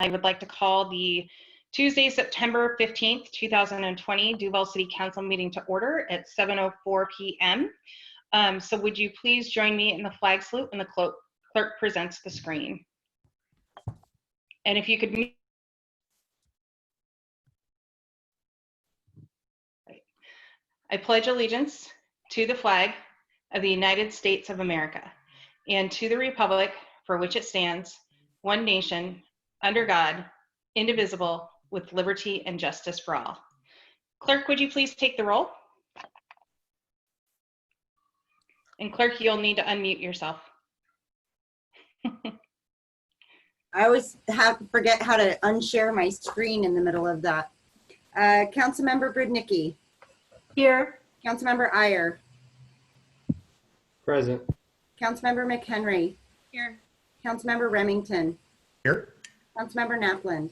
I would like to call the Tuesday, September 15th, 2020 Duval City Council meeting to order at 7:04 p.m. So would you please join me in the flag salute when the clerk presents the screen? And if you could mute. I pledge allegiance to the flag of the United States of America and to the republic for which it stands, one nation, under God, indivisible, with liberty and justice for all. Clerk, would you please take the roll? And clerk, you'll need to unmute yourself. I always forget how to unshare my screen in the middle of that. Councilmember Brudnicki. Here. Councilmember Iyer. Present. Councilmember McHenry. Here. Councilmember Remington. Here. Councilmember Napland.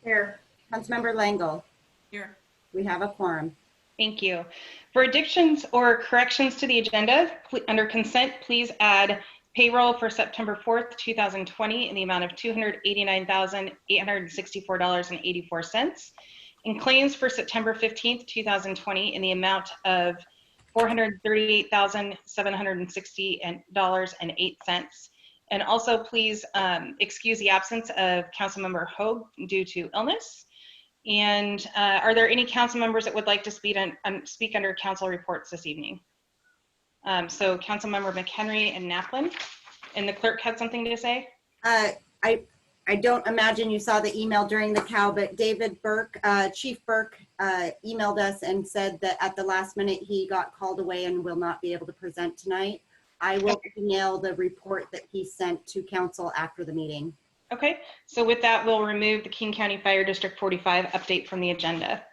Here. Councilmember Langle. Here. We have a quorum. Thank you. For additions or corrections to the agenda, under consent, please add payroll for September 4th, 2020 in the amount of $289,864.84, and claims for September 15th, 2020 in the amount of $438,760.08. And also please excuse the absence of Councilmember Hogue due to illness. And are there any council members that would like to speak under council reports this evening? So Councilmember McHenry and Napland, and the clerk had something to say? I don't imagine you saw the email during the cow, but David Burke, Chief Burke, emailed us and said that at the last minute he got called away and will not be able to present tonight. I will email the report that he sent to council after the meeting. Okay, so with that, we'll remove the King County Fire District 45 update from the agenda.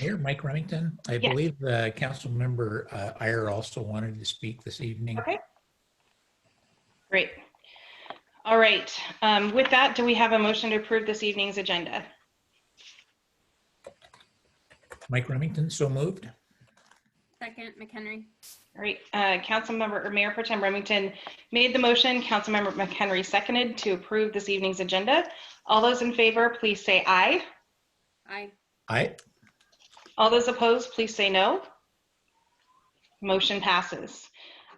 Mayor Mike Remington, I believe Council Member Iyer also wanted to speak this evening. Okay, great. All right, with that, do we have a motion to approve this evening's agenda? Mike Remington, so moved. Second, McHenry. All right, Councilmember or Mayor Pro Tem Remington made the motion. Councilmember McHenry seconded to approve this evening's agenda. All those in favor, please say aye. Aye. Aye. All those opposed, please say no. Motion passes.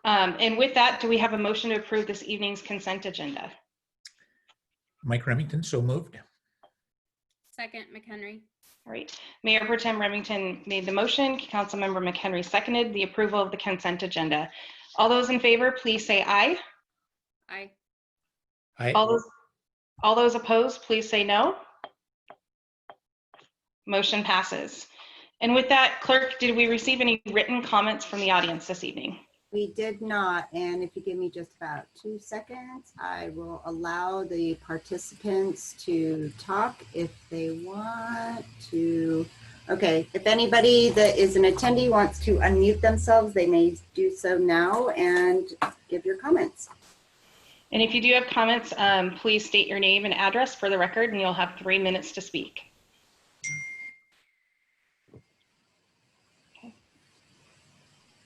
And with that, do we have a motion to approve this evening's consent agenda? Mike Remington, so moved. Second, McHenry. All right, Mayor Pro Tem Remington made the motion. Councilmember McHenry seconded the approval of the consent agenda. All those in favor, please say aye. Aye. Aye. All those opposed, please say no. Motion passes. And with that, clerk, did we receive any written comments from the audience this evening? We did not, and if you give me just about 2 seconds, I will allow the participants to talk if they want to. Okay, if anybody that is an attendee wants to unmute themselves, they may do so now and give your comments. And if you do have comments, please state your name and address for the record, and you'll have 3 minutes to speak.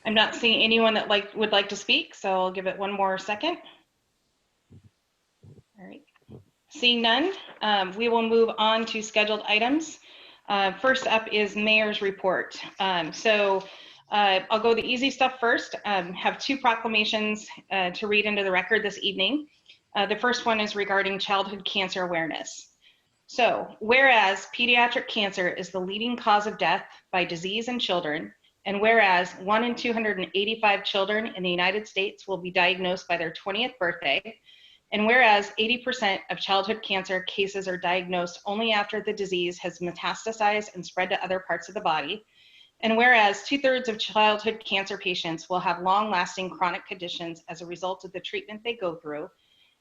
I'm not seeing anyone that would like to speak, so I'll give it one more second. All right. Seeing none, we will move on to scheduled items. First up is mayor's report. I'll go the easy stuff first. Have 2 proclamations to read into the record this evening. The first one is regarding childhood cancer awareness. So, whereas pediatric cancer is the leading cause of death by disease in children, and whereas 1 in 285 children in the United States will be diagnosed by their 20th birthday, and whereas 80% of childhood cancer cases are diagnosed only after the disease has metastasized and spread to other parts of the body, and whereas 2/3 of childhood cancer patients will have long-lasting chronic conditions as a result of the treatment they go through,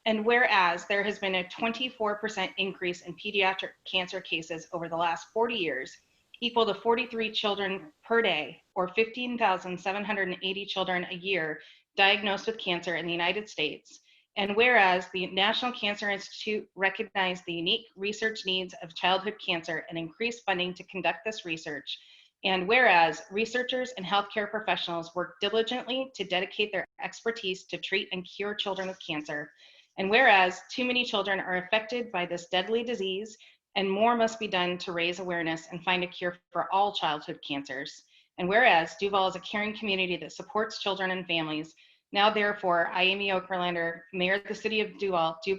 and whereas there has been a 24% increase in pediatric cancer cases over the last 40 years, equal to 43 children per day, or 15,780 children a year diagnosed with cancer in the United States. And whereas the National Cancer Institute recognized the unique research needs of childhood cancer and increased funding to conduct this research, and whereas researchers and healthcare professionals work diligently to dedicate their expertise to treat and cure children with cancer, And whereas too many children are affected by this deadly disease, and more must be done to raise awareness and find a cure for all childhood cancers. And whereas Duval is a caring community that supports children and families, now therefore, I, Amy Okerlander, Mayor of the City of Duval, do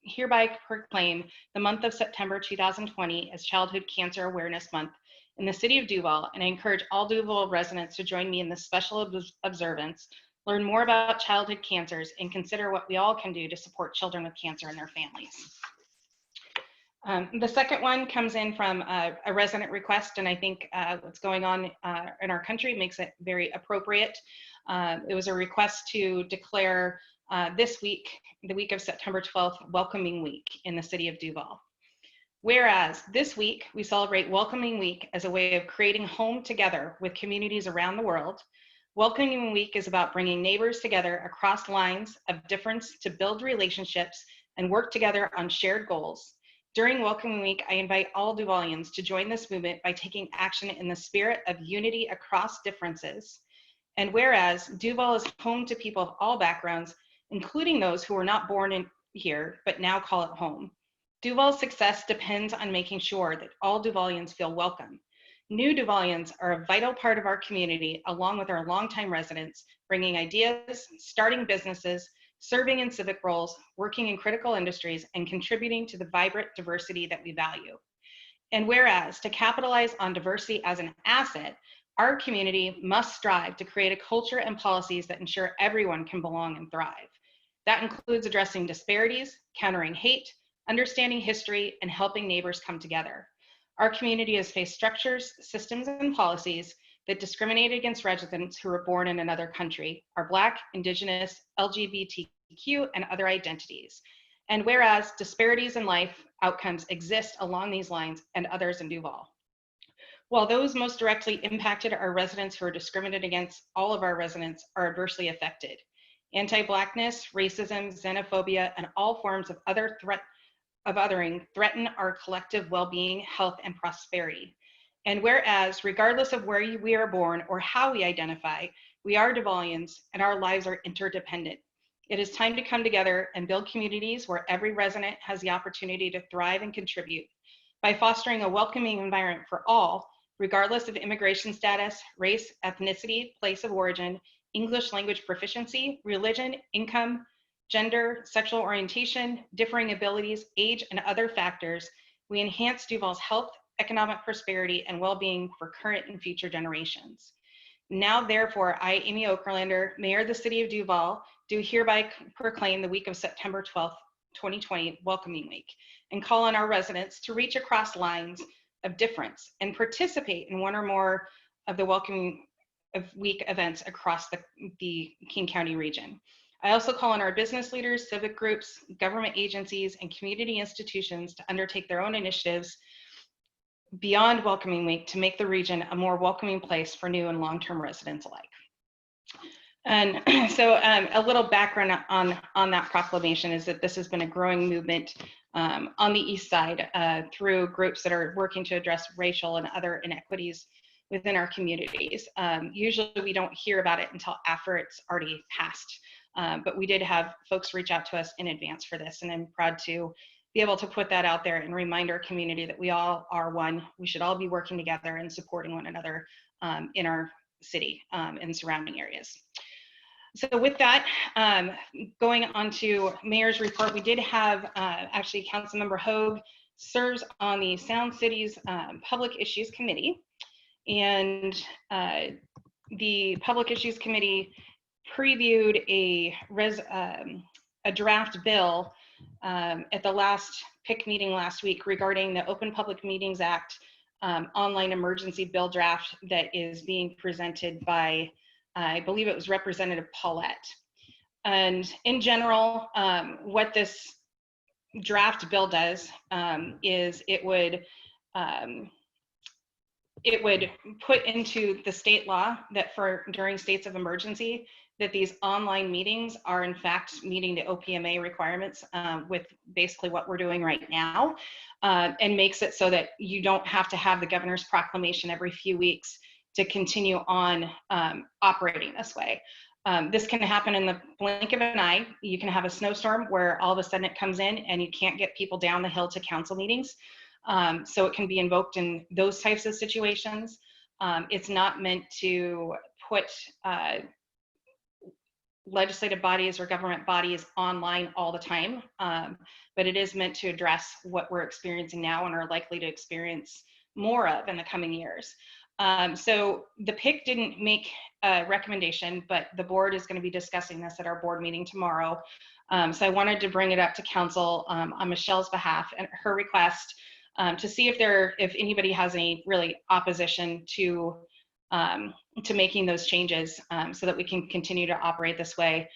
hereby proclaim the month of September 2020 as Childhood Cancer Awareness Month in the City of Duval, and I encourage all Duval residents to join me in this special observance, learn more about childhood cancers, and consider what we all can do to support children with cancer and their families. The second one comes in from a resident request, and I think what's going on in our country makes it very appropriate. It was a request to declare this week, the week of September 12th, Welcoming Week in the City of Duval. Whereas this week, we celebrate Welcoming Week as a way of creating home together with communities around the world. Welcoming Week is about bringing neighbors together across lines of difference to build relationships and work together on shared goals. During Welcoming Week, I invite all Duvalians to join this movement by taking action in the spirit of unity across differences. And whereas Duval is home to people of all backgrounds, including those who were not born in here, but now call it home. Duval's success depends on making sure that all Duvalians feel welcome. New Duvalians are a vital part of our community, along with our longtime residents, bringing ideas, starting businesses, serving in civic roles, working in critical industries, and contributing to the vibrant diversity that we value. And whereas to capitalize on diversity as an asset, our community must strive to create a culture and policies that ensure everyone can belong and thrive. That includes addressing disparities, countering hate, understanding history, and helping neighbors come together. Our community has faced structures, systems, and policies that discriminate against residents who were born in another country, are Black, Indigenous, LGBTQ, and other identities. And whereas disparities in life outcomes exist along these lines and others in Duval. While those most directly impacted are residents who are discriminated against, all of our residents are adversely affected. Anti-Blackness, racism, xenophobia, and all forms of othering threaten our collective well-being, health, and prosperity. And whereas, regardless of where we are born or how we identify, we are Duvalians and our lives are interdependent. It is time to come together and build communities where every resident has the opportunity to thrive and contribute. By fostering a welcoming environment for all, regardless of immigration status, race, ethnicity, place of origin, English language proficiency, religion, income, gender, sexual orientation, differing abilities, age, and other factors, we enhance Duval's health, economic prosperity, and well-being for current and future generations. Now, therefore, I, Amy Okerlander, Mayor of the City of Duval, do hereby proclaim the week of September 12th, 2020, Welcoming Week, and call on our residents to reach across lines of difference and participate in one or more of the Welcoming Week events across the King County region. I also call on our business leaders, civic groups, government agencies, and community institutions to undertake their own initiatives beyond Welcoming Week to make the region a more welcoming place for new and long-term residents alike. And so a little background on that proclamation is that this has been a growing movement on the East Side through groups that are working to address racial and other inequities within our communities. Usually we don't hear about it until after it's already passed, but we did have folks reach out to us in advance for this, and I'm proud to be able to put that out there and remind our community that we all are one. We should all be working together and supporting one another in our city and surrounding areas. So with that, going on to Mayor's report, we did have actually Councilmember Hogue serves on the Sound Cities Public Issues Committee, and the Public Issues Committee previewed a draft bill at the last PIC meeting last week regarding the Open Public Meetings Act online emergency bill draft that is being presented by, I believe it was Representative Paulette. And in general, what this draft bill does is it would put into the state law that for during states of emergency, that these online meetings are in fact meeting the OPMA requirements with basically what we're doing right now, and makes it so that you don't have to have the governor's proclamation every few weeks to continue on operating this way. This can happen in the blink of an eye. You can have a snowstorm where all of a sudden it comes in and you can't get people down the hill to council meetings. So it can be invoked in those types of situations. It's not meant to put legislative bodies or government bodies online all the time, but it is meant to address what we're experiencing now and are likely to experience more of in the coming years. So the PIC didn't make a recommendation, but the board is going to be discussing this at our board meeting tomorrow. So I wanted to bring it up to council on Michelle's behalf and her request to see if anybody has any really opposition to making those changes so that we can continue to operate this way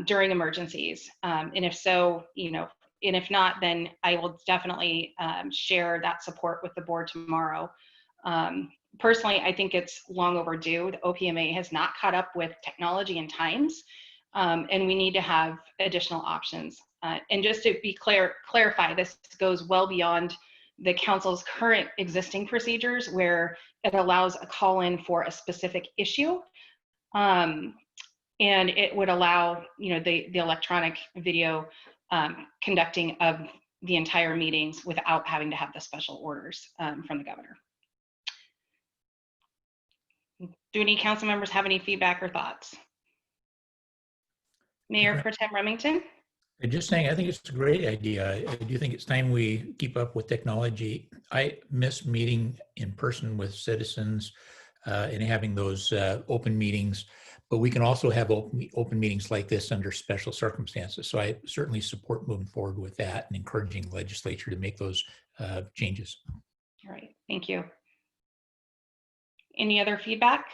during emergencies. And if so, and if not, then I will definitely share that support with the board tomorrow. Personally, I think it's long overdue. The OPMA has not caught up with technology and times, and we need to have additional options. And just to be clarify, this goes well beyond the council's current existing procedures where it allows a call in for a specific issue. And it would allow, the electronic video conducting of the entire meetings without having to have the special orders from the governor. Do any council members have any feedback or thoughts? Mayor Pro Tem Remington? I'm just saying, I think it's a great idea. I do think it's time we keep up with technology. I miss meeting in person with citizens and having those open meetings, but we can also have open meetings like this under special circumstances. So I certainly support moving forward with that and encouraging the legislature to make those changes. All right, thank you. Any other feedback?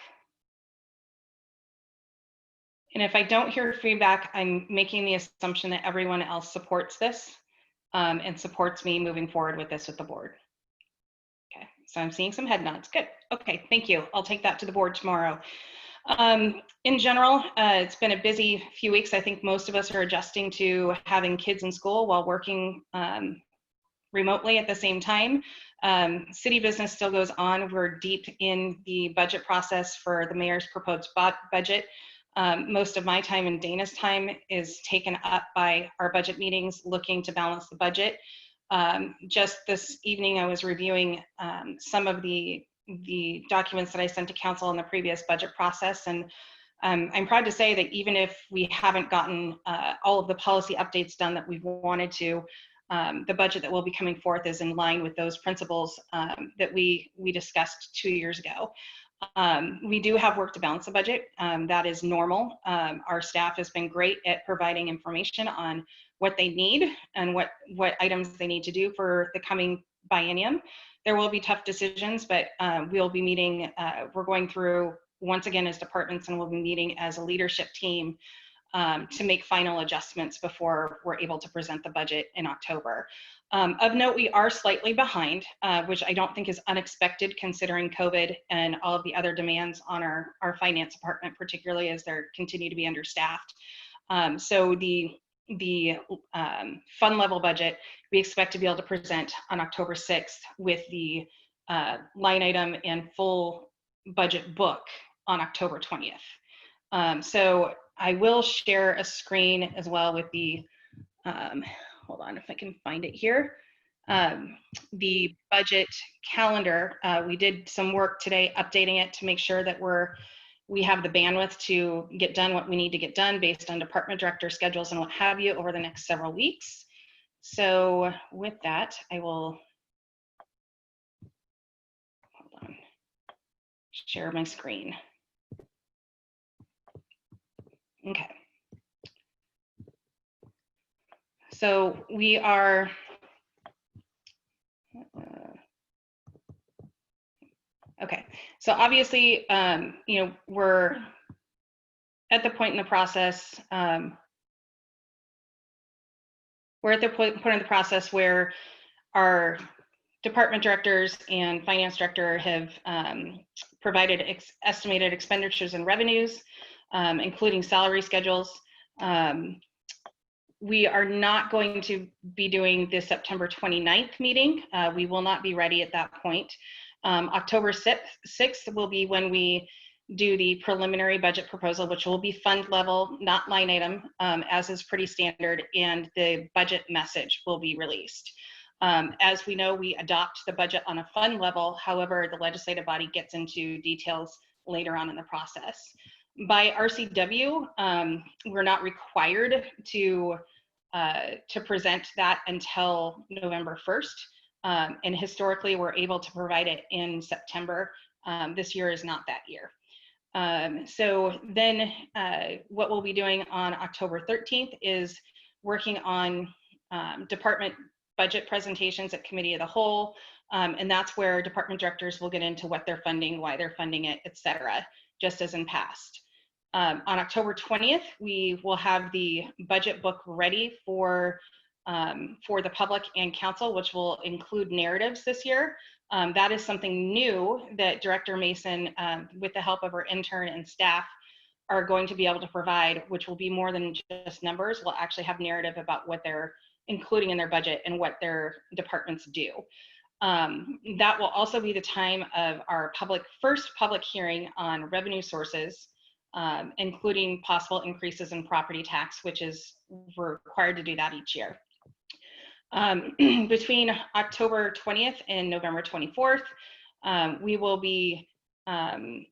And if I don't hear feedback, I'm making the assumption that everyone else supports this and supports me moving forward with this with the board. Okay, so I'm seeing some head nods. Good. Okay, thank you. I'll take that to the board tomorrow. In general, it's been a busy few weeks. I think most of us are adjusting to having kids in school while working remotely at the same time. City business still goes on. We're deep in the budget process for the mayor's proposed budget. Most of my time and Dana's time is taken up by our budget meetings looking to balance the budget. Just this evening, I was reviewing some of the documents that I sent to council in the previous budget process. And I'm proud to say that even if we haven't gotten all of the policy updates done that we've wanted to, the budget that will be coming forth is in line with those principles that we discussed 2 years ago. We do have work to balance the budget. That is normal. Our staff has been great at providing information on what they need and what items they need to do for the coming biennium. There will be tough decisions, but we'll be meeting, we're going through once again as departments, and we'll be meeting as a leadership team to make final adjustments before we're able to present the budget in October. Of note, we are slightly behind, which I don't think is unexpected considering COVID and all of the other demands on our finance department, particularly as they continue to be understaffed. So the fund level budget, we expect to be able to present on October 6th with the line item and full budget book on October 20th. So I will share a screen as well with the, hold on if I can find it here, the budget calendar. We did some work today updating it to make sure that we have the bandwidth to get done what we need to get done based on department director schedules and what have you over the next several weeks. So with that, I will, hold on, share my screen. Okay. So we are, okay. So obviously, we're at the point in the process, where our department directors and finance director have provided estimated expenditures and revenues, including salary schedules. We are not going to be doing the September 29th meeting. We will not be ready at that point. October 6th will be when we do the preliminary budget proposal, which will be fund level, not line item, as is pretty standard, and the budget message will be released. As we know, we adopt the budget on a fund level. However, the legislative body gets into details later on in the process. By RCW, we're not required to present that until November 1st. And historically, we're able to provide it in September. This year is not that year. So then what we'll be doing on October 13th is working on department budget presentations at committee of the whole. And that's where department directors will get into what they're funding, why they're funding it, et cetera, just as in past. On October 20th, we will have the budget book ready for the public and council, which will include narratives this year. That is something new that Director Mason, with the help of her intern and staff, are going to be able to provide, which will be more than just numbers. We'll actually have narrative about what they're including in their budget and what their departments do. That will also be the time of our first public hearing on revenue sources, including possible increases in property tax, which is we're required to do that each year. Between October 20th and November 24th, we will be having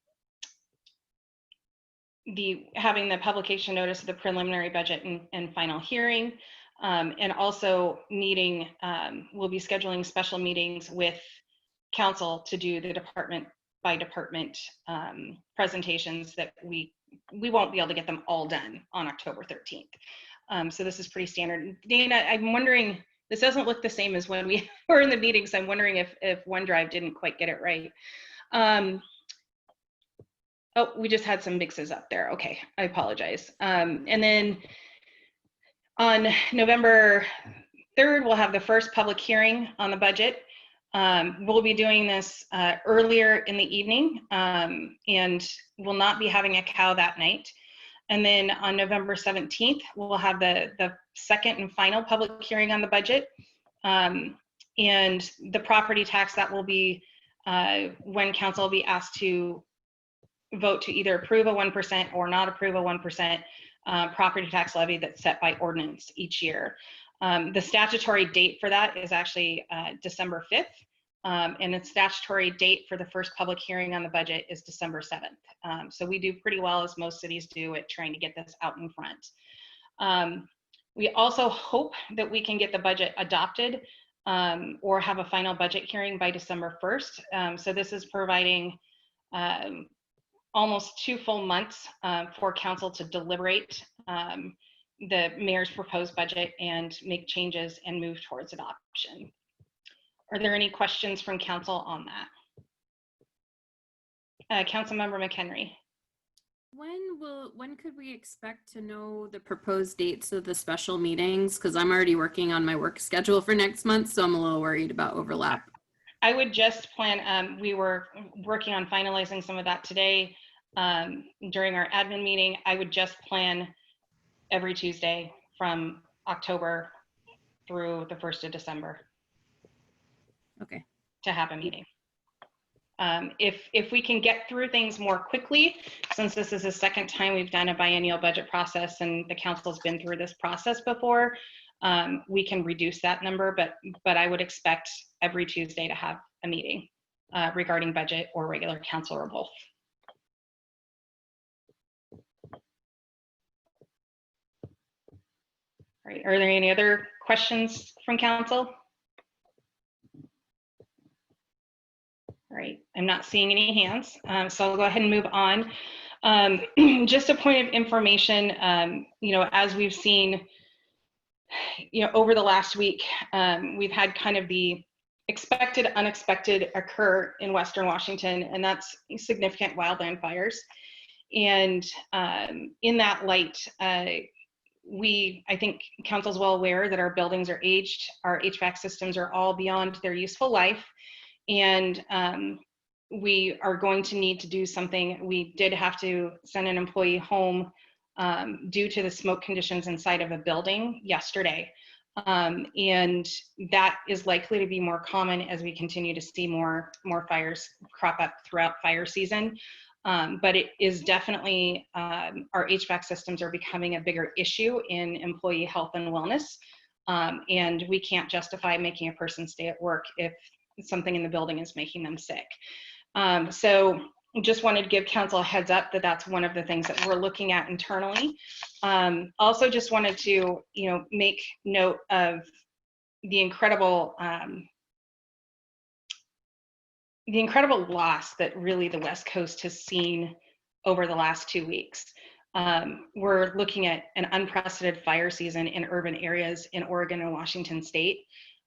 the publication notice of the preliminary budget and final hearing, and also meeting, we'll be scheduling special meetings with council to do the department by department presentations that we won't be able to get them all done on October 13th. So this is pretty standard. Dana, I'm wondering, this doesn't look the same as when we were in the meetings. I'm wondering if OneDrive didn't quite get it right. Oh, we just had some mixes up there. Okay, I apologize. And then on November 3rd, we'll have the first public hearing on the budget. We'll be doing this earlier in the evening, and we'll not be having a cow that night. And then on November 17th, we'll have the second and final public hearing on the budget. And the property tax, that will be when council will be asked to vote to either approve a 1% or not approve a 1% property tax levy that's set by ordinance each year. The statutory date for that is actually December 5th. And the statutory date for the first public hearing on the budget is December 7th. So we do pretty well, as most cities do, at trying to get this out in front. We also hope that we can get the budget adopted or have a final budget hearing by December 1st. So this is providing almost 2 full months for council to deliberate the mayor's proposed budget and make changes and move towards adoption. Are there any questions from council on that? Councilmember McHenry. When could we expect to know the proposed dates of the special meetings? Because I'm already working on my work schedule for next month, so I'm a little worried about overlap. I would just plan, we were working on finalizing some of that today during our admin meeting. I would just plan every Tuesday from October through the 1st of December. Okay. To have a meeting. If we can get through things more quickly, since this is the second time we've done a biennial budget process and the council's been through this process before, we can reduce that number, but I would expect every Tuesday to have a meeting regarding budget or regular council or both. All right, are there any other questions from council? All right, I'm not seeing any hands, so I'll go ahead and move on. Just a point of information, as we've seen, over the last week, we've had kind of the expected, unexpected occur in Western Washington, and that's significant wildland fires. And in that light, I think council's well aware that our buildings are aged, our HVAC systems are all beyond their useful life. And we are going to need to do something. We did have to send an employee home due to the smoke conditions inside of a building yesterday. And that is likely to be more common as we continue to see more fires crop up throughout fire season. But it is definitely, our HVAC systems are becoming a bigger issue in employee health and wellness. And we can't justify making a person stay at work if something in the building is making them sick. So just wanted to give council a heads up that that's one of the things that we're looking at internally. Also just wanted to, make note of the incredible loss that really the West Coast has seen over the last 2 weeks. We're looking at an unprecedented fire season in urban areas in Oregon and Washington state.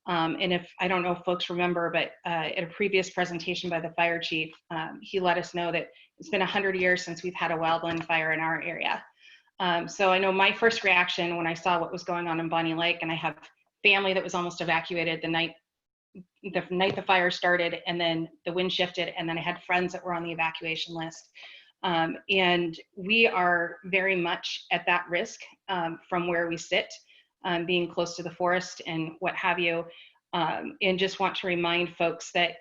And I don't know if folks remember, but at a previous presentation by the fire chief, he let us know that it's been 100 years since we've had a wildland fire in our area. So I know my first reaction when I saw what was going on in Bonnie Lake, and I have family that was almost evacuated the night the fire started, and then the wind shifted, and then I had friends that were on the evacuation list. And we are very much at that risk from where we sit, being close to the forest and what have you. And just want to remind folks that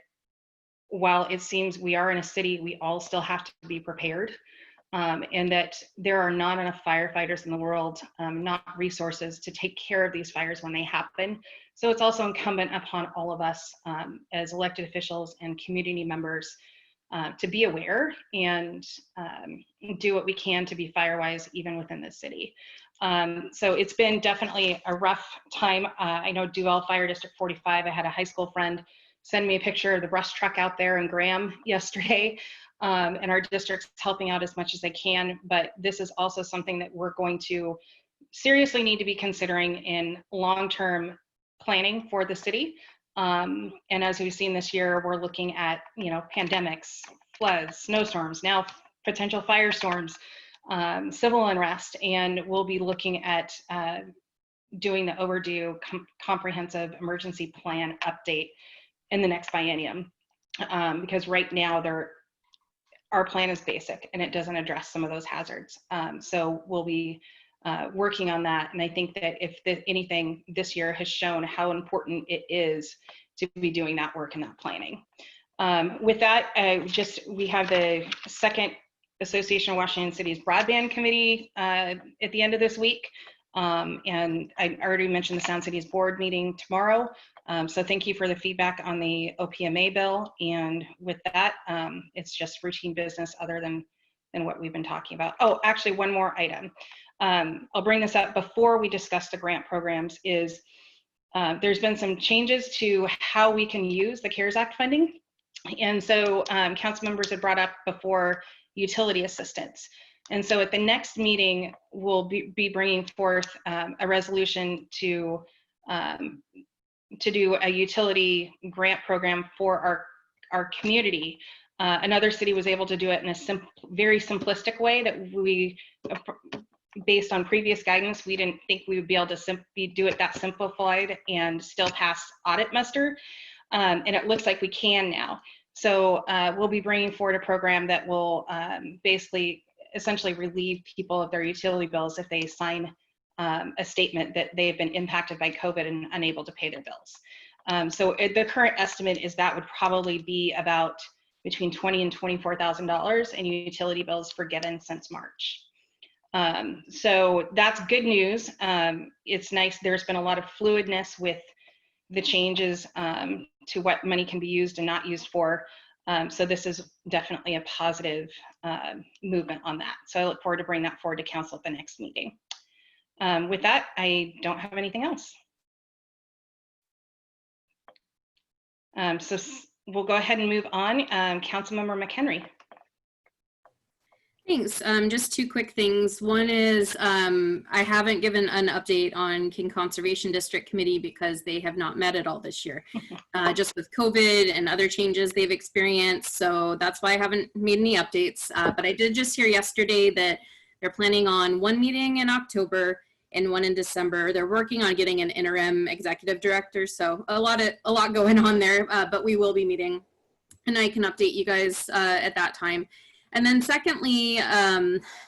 while it seems we are in a city, we all still have to be prepared. And that there are not enough firefighters in the world, not resources to take care of these fires when they happen. So it's also incumbent upon all of us as elected officials and community members to be aware and do what we can to be firewise even within the city. So it's been definitely a rough time. I know Duval Fire District 45, I had a high school friend send me a picture of the brush truck out there in Graham yesterday. And our district's helping out as much as they can, but this is also something that we're going to seriously need to be considering in long-term planning for the city. And as we've seen this year, we're looking at, pandemics, floods, snowstorms, now potential firestorms, civil unrest, and we'll be looking at doing the overdue comprehensive emergency plan update in the next biennium. Because right now our plan is basic and it doesn't address some of those hazards. So we'll be working on that. And I think that if anything this year has shown how important it is to be doing that work and that planning. With that, we have the second Association of Washington Cities Broadband Committee at the end of this week. And I already mentioned the Sound Cities Board meeting tomorrow. So thank you for the feedback on the OPMA bill. And with that, it's just routine business other than what we've been talking about. Oh, actually one more item. I'll bring this up before we discuss the grant programs is there's been some changes to how we can use the CARES Act funding. And so council members had brought up before utility assistance. And so at the next meeting, we'll be bringing forth a resolution to do a utility grant program for our community. Another city was able to do it in a very simplistic way that we, based on previous guidance, we didn't think we would be able to do it that simplified and still pass audit muster. And it looks like we can now. So we'll be bringing forward a program that will essentially relieve people of their utility bills if they sign a statement that they've been impacted by COVID and unable to pay their bills. So the current estimate is that would probably be about between $20,000 and $24,000 in utility bills forgiven since March. So that's good news. It's nice. There's been a lot of fluidness with the changes to what money can be used and not used for. So this is definitely a positive movement on that. So I look forward to bringing that forward to council at the next meeting. With that, I don't have anything else. So we'll go ahead and move on. Councilmember McHenry. Thanks. Just two quick things. One is I haven't given an update on King Conservation District Committee because they have not met at all this year, just with COVID and other changes they've experienced. So that's why I haven't made any updates. But I did just hear yesterday that they're planning on one meeting in October and one in December. They're working on getting an interim executive director. So a lot going on there, but we will be meeting and I can update you guys at that time. And then secondly,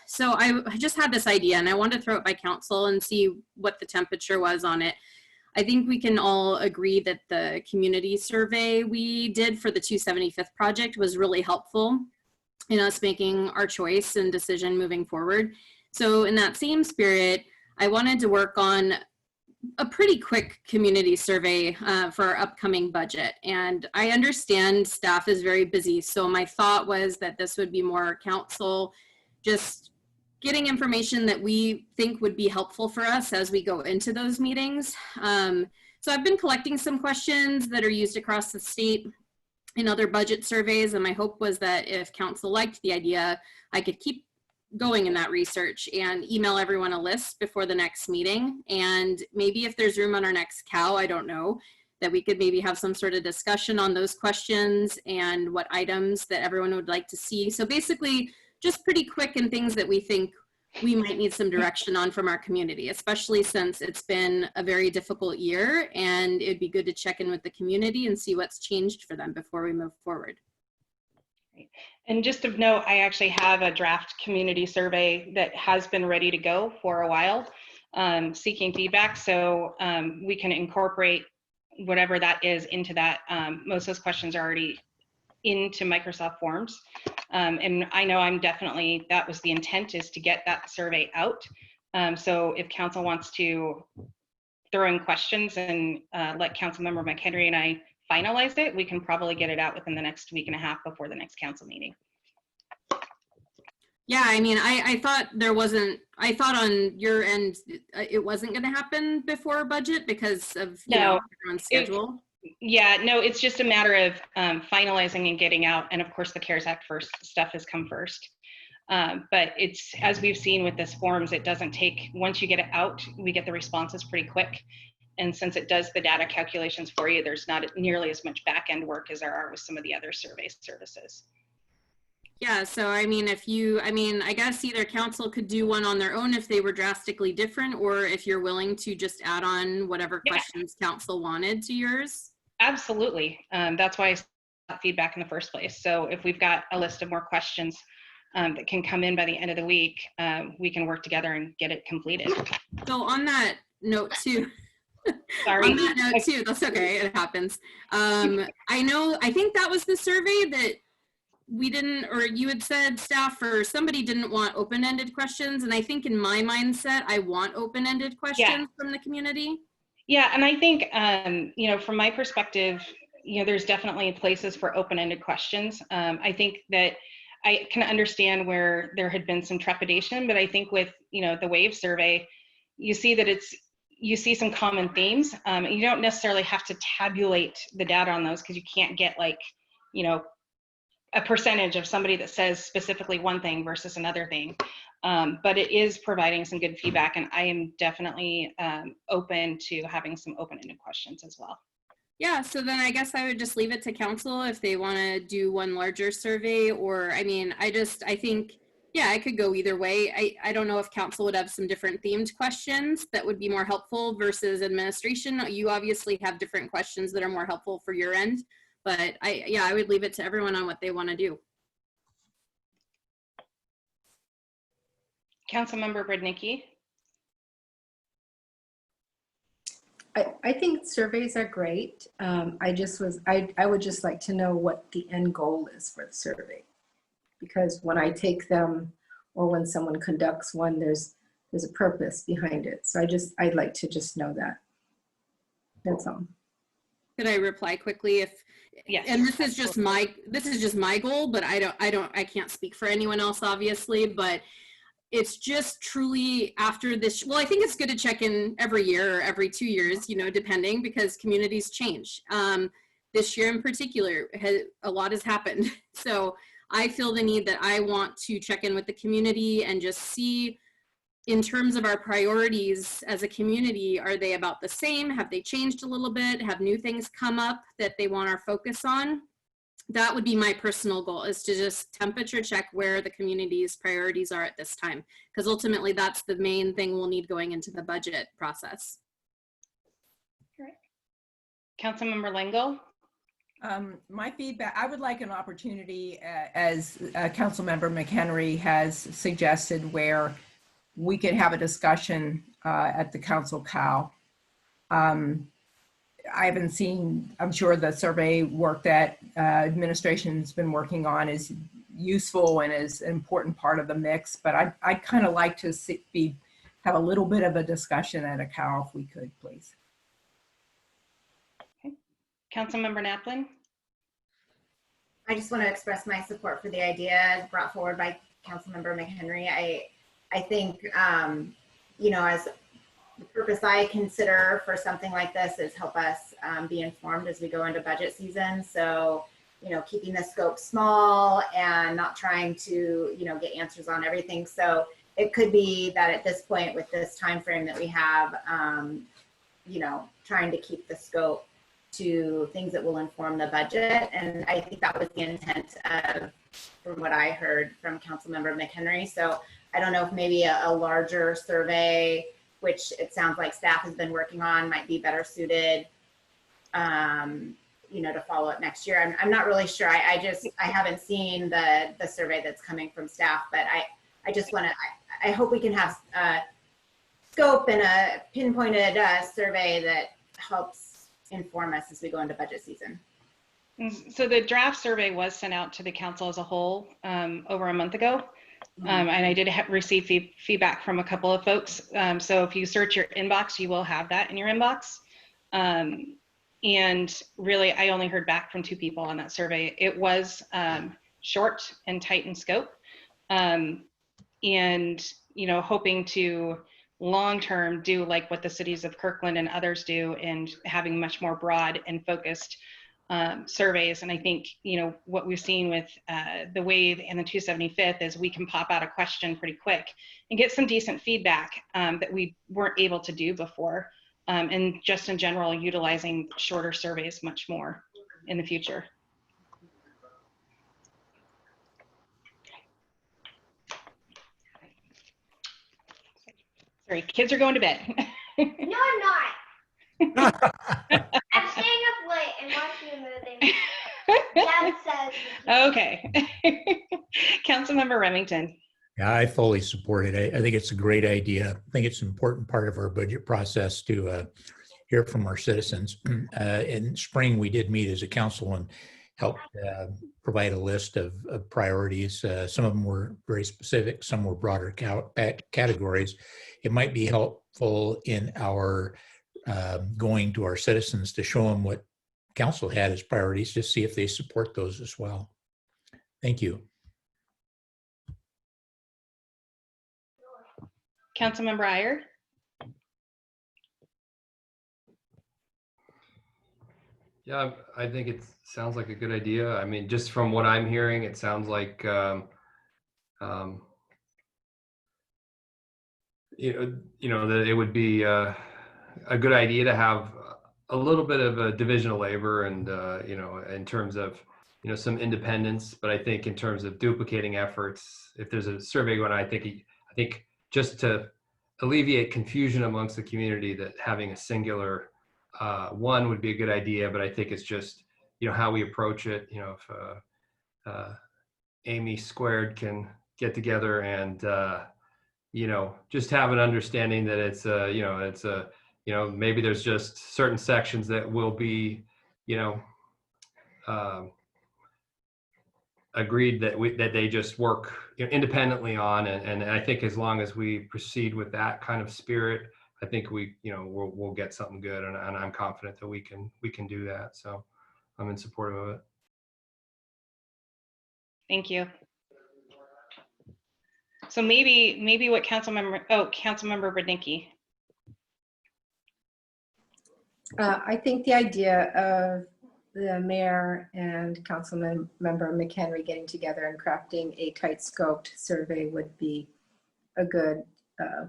so I just had this idea and I wanted to throw it by council and see what the temperature was on it. I think we can all agree that the community survey we did for the 275th project was really helpful. in us making our choice and decision moving forward. So in that same spirit, I wanted to work on a pretty quick community survey for our upcoming budget. And I understand staff is very busy. So my thought was that this would be more council just getting information that we think would be helpful for us as we go into those meetings. So I've been collecting some questions that are used across the state in other budget surveys. And my hope was that if council liked the idea, I could keep going in that research and email everyone a list before the next meeting. And maybe if there's room on our next COW, I don't know, that we could maybe have some sort of discussion on those questions and what items that everyone would like to see. So basically just pretty quick and things that we think we might need some direction on from our community, especially since it's been a very difficult year, and it'd be good to check in with the community and see what's changed for them before we move forward. And just of note, I actually have a draft community survey that has been ready to go for a while, seeking feedback. So we can incorporate whatever that is into that. Most of those questions are already into Microsoft Forms. And I know that was the intent, is to get that survey out. So if council wants to throw in questions and let Councilmember McHenry and I finalize it, we can probably get it out within the next week and a half before the next council meeting. Yeah, I mean, I thought I thought on your end, it wasn't going to happen before budget because of everyone's schedule. No, it's just a matter of finalizing and getting out. And of course, the CARES Act stuff has come first. But it's, as we've seen with this forms, it doesn't take, once you get it out, we get the responses pretty quick. And since it does the data calculations for you, there's not nearly as much back end work as there are with some of the other survey services. Yeah, so I mean, I guess either council could do one on their own if they were drastically different, or if you're willing to just add on whatever questions council wanted to yours. Absolutely. That's why I got feedback in the first place. So if we've got a list of more questions that can come in by the end of the week, we can work together and get it completed. So on that note too, sorry. On that note too, that's okay, it happens. I think that was the survey that we didn't, or you had said staff or somebody didn't want open-ended questions. And I think in my mindset, I want open-ended questions from the community. Yeah, and I think, from my perspective, there's definitely places for open-ended questions. I think that I can understand where there had been some trepidation, but I think with, the WAVE survey, you see that you see some common themes. And you don't necessarily have to tabulate the data on those, because you can't get a percentage of somebody that says specifically one thing versus another thing. But it is providing some good feedback, and I am definitely open to having some open-ended questions as well. Yeah, so then I guess I would just leave it to council if they want to do one larger survey, or, I mean, I think, yeah, I could go either way. I don't know if council would have some different themed questions that would be more helpful versus administration. You obviously have different questions that are more helpful for your end, but I would leave it to everyone on what they want to do. Councilmember Brodnicki. I think surveys are great. I would just like to know what the end goal is for the survey, because when I take them, or when someone conducts one, there's a purpose behind it. So I'd like to just know that. That's all. Could I reply quickly? Yes. And this is just my goal, but I can't speak for anyone else, obviously, but it's just truly after this. Well, I think it's good to check in every year or every 2 years, depending, because communities change. This year in particular, a lot has happened. So I feel the need that I want to check in with the community and just see, in terms of our priorities as a community, are they about the same? Have they changed a little bit? Have new things come up that they want our focus on? That would be my personal goal, is to just temperature check where the community's priorities are at this time, because ultimately that's the main thing we'll need going into the budget process. All right. Councilmember Lingle. My feedback, I would like an opportunity, as Councilmember McHenry has suggested, where we could have a discussion at the council COW. I haven't seen, I'm sure the survey work that administration's been working on is useful and is an important part of the mix, but I'd kind of like to have a little bit of a discussion at a cow if we could, please. Councilmember Naplin? I just want to express my support for the idea brought forward by Councilmember McHenry. I think, you know, as the purpose I consider for something like this is help us be informed as we go into budget season. So, you know, keeping the scope small and not trying to, you know, get answers on everything. So it could be that at this point with this time frame that we have, you know, trying to keep the scope to things that will inform the budget. And I think that was the intent of, from what I heard from Councilmember McHenry. So I don't know if maybe a larger survey, which it sounds like staff has been working on, might be better suited, you know, to follow up next year. I'm not really sure. I haven't seen the survey that's coming from staff, but I just want to, I hope we can have scope and a pinpointed survey that helps inform us as we go into budget season. So the draft survey was sent out to the council as a whole over a month ago. And I did receive feedback from a couple of folks. So if you search your inbox, you will have that in your inbox. And really, I only heard back from 2 people on that survey. It was short and tight in scope. And, you know, hoping to long-term do like what the cities of Kirkland and others do, and having much more broad and focused surveys. And I think, you know, what we've seen with the WAVE and the 275th is we can pop out a question pretty quick and get some decent feedback that we weren't able to do before. And just in general, utilizing shorter surveys much more in the future. Sorry, kids are going to bed. No, I'm not. I'm staying up late and watching a movie. Dad says. Okay. Councilmember Remington. Yeah, I fully support it. I think it's a great idea. I think it's an important part of our budget process to hear from our citizens. In spring, we did meet as a council and helped provide a list of priorities. Some of them were very specific, some were broader categories. It might be helpful in our going to our citizens to show them what council had as priorities, just see if they support those as well. Thank you. Councilmember Iyer. Yeah, I think it sounds like a good idea. I mean, just from what I'm hearing, it sounds like you know that it would be a good idea to have a little bit of a division of labor, and you know, in terms of, you know, some independence. But I think in terms of duplicating efforts, if there's a survey going on, I think just to alleviate confusion amongst the community, that having a singular one would be a good idea. But I think it's just, you know, how we approach it. You know, if Amy Squared can get together and you know, just have an understanding that it's you know, it's a, you know, maybe there's just certain sections that will be, you know, agreed that they just work, you know, independently on, and I think as long as we proceed with that kind of spirit, I think we, you know, we'll get something good, and I'm confident that we can do that. So I'm in support of it. Thank you. So maybe what Councilmember Brodnicki. I think the idea of the mayor and Councilmember McHenry getting together and crafting a tight scoped survey would be a good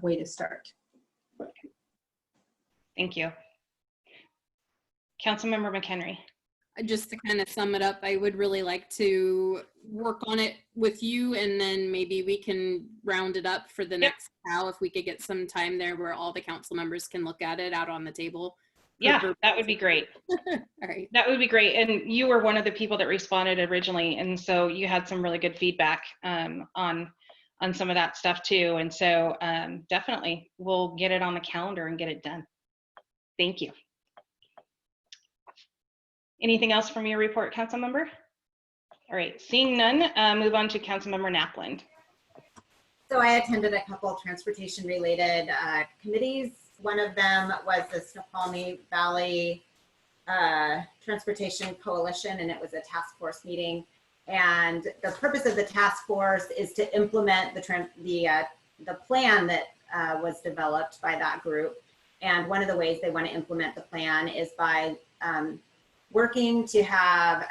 way to start. Thank you. Councilmember McHenry. Just to kind of sum it up, I would really like to work on it with you, and then maybe we can round it up for the next cow if we could get some time there where all the council members can look at it out on the table. Yeah, that would be great. All right. That would be great. And you were one of the people that responded originally, and so you had some really good feedback on some of that stuff too. And so definitely we'll get it on the calendar and get it done. Thank you. Anything else from your report, council member? All right, seeing none, move on to Councilmember Napland. So I attended a couple of transportation related committees. One of them was the Snoqualmie Valley Transportation Coalition, and it was a task force meeting. And the purpose of the task force is to implement the plan that was developed by that group. And one of the ways they want to implement the plan is by working to have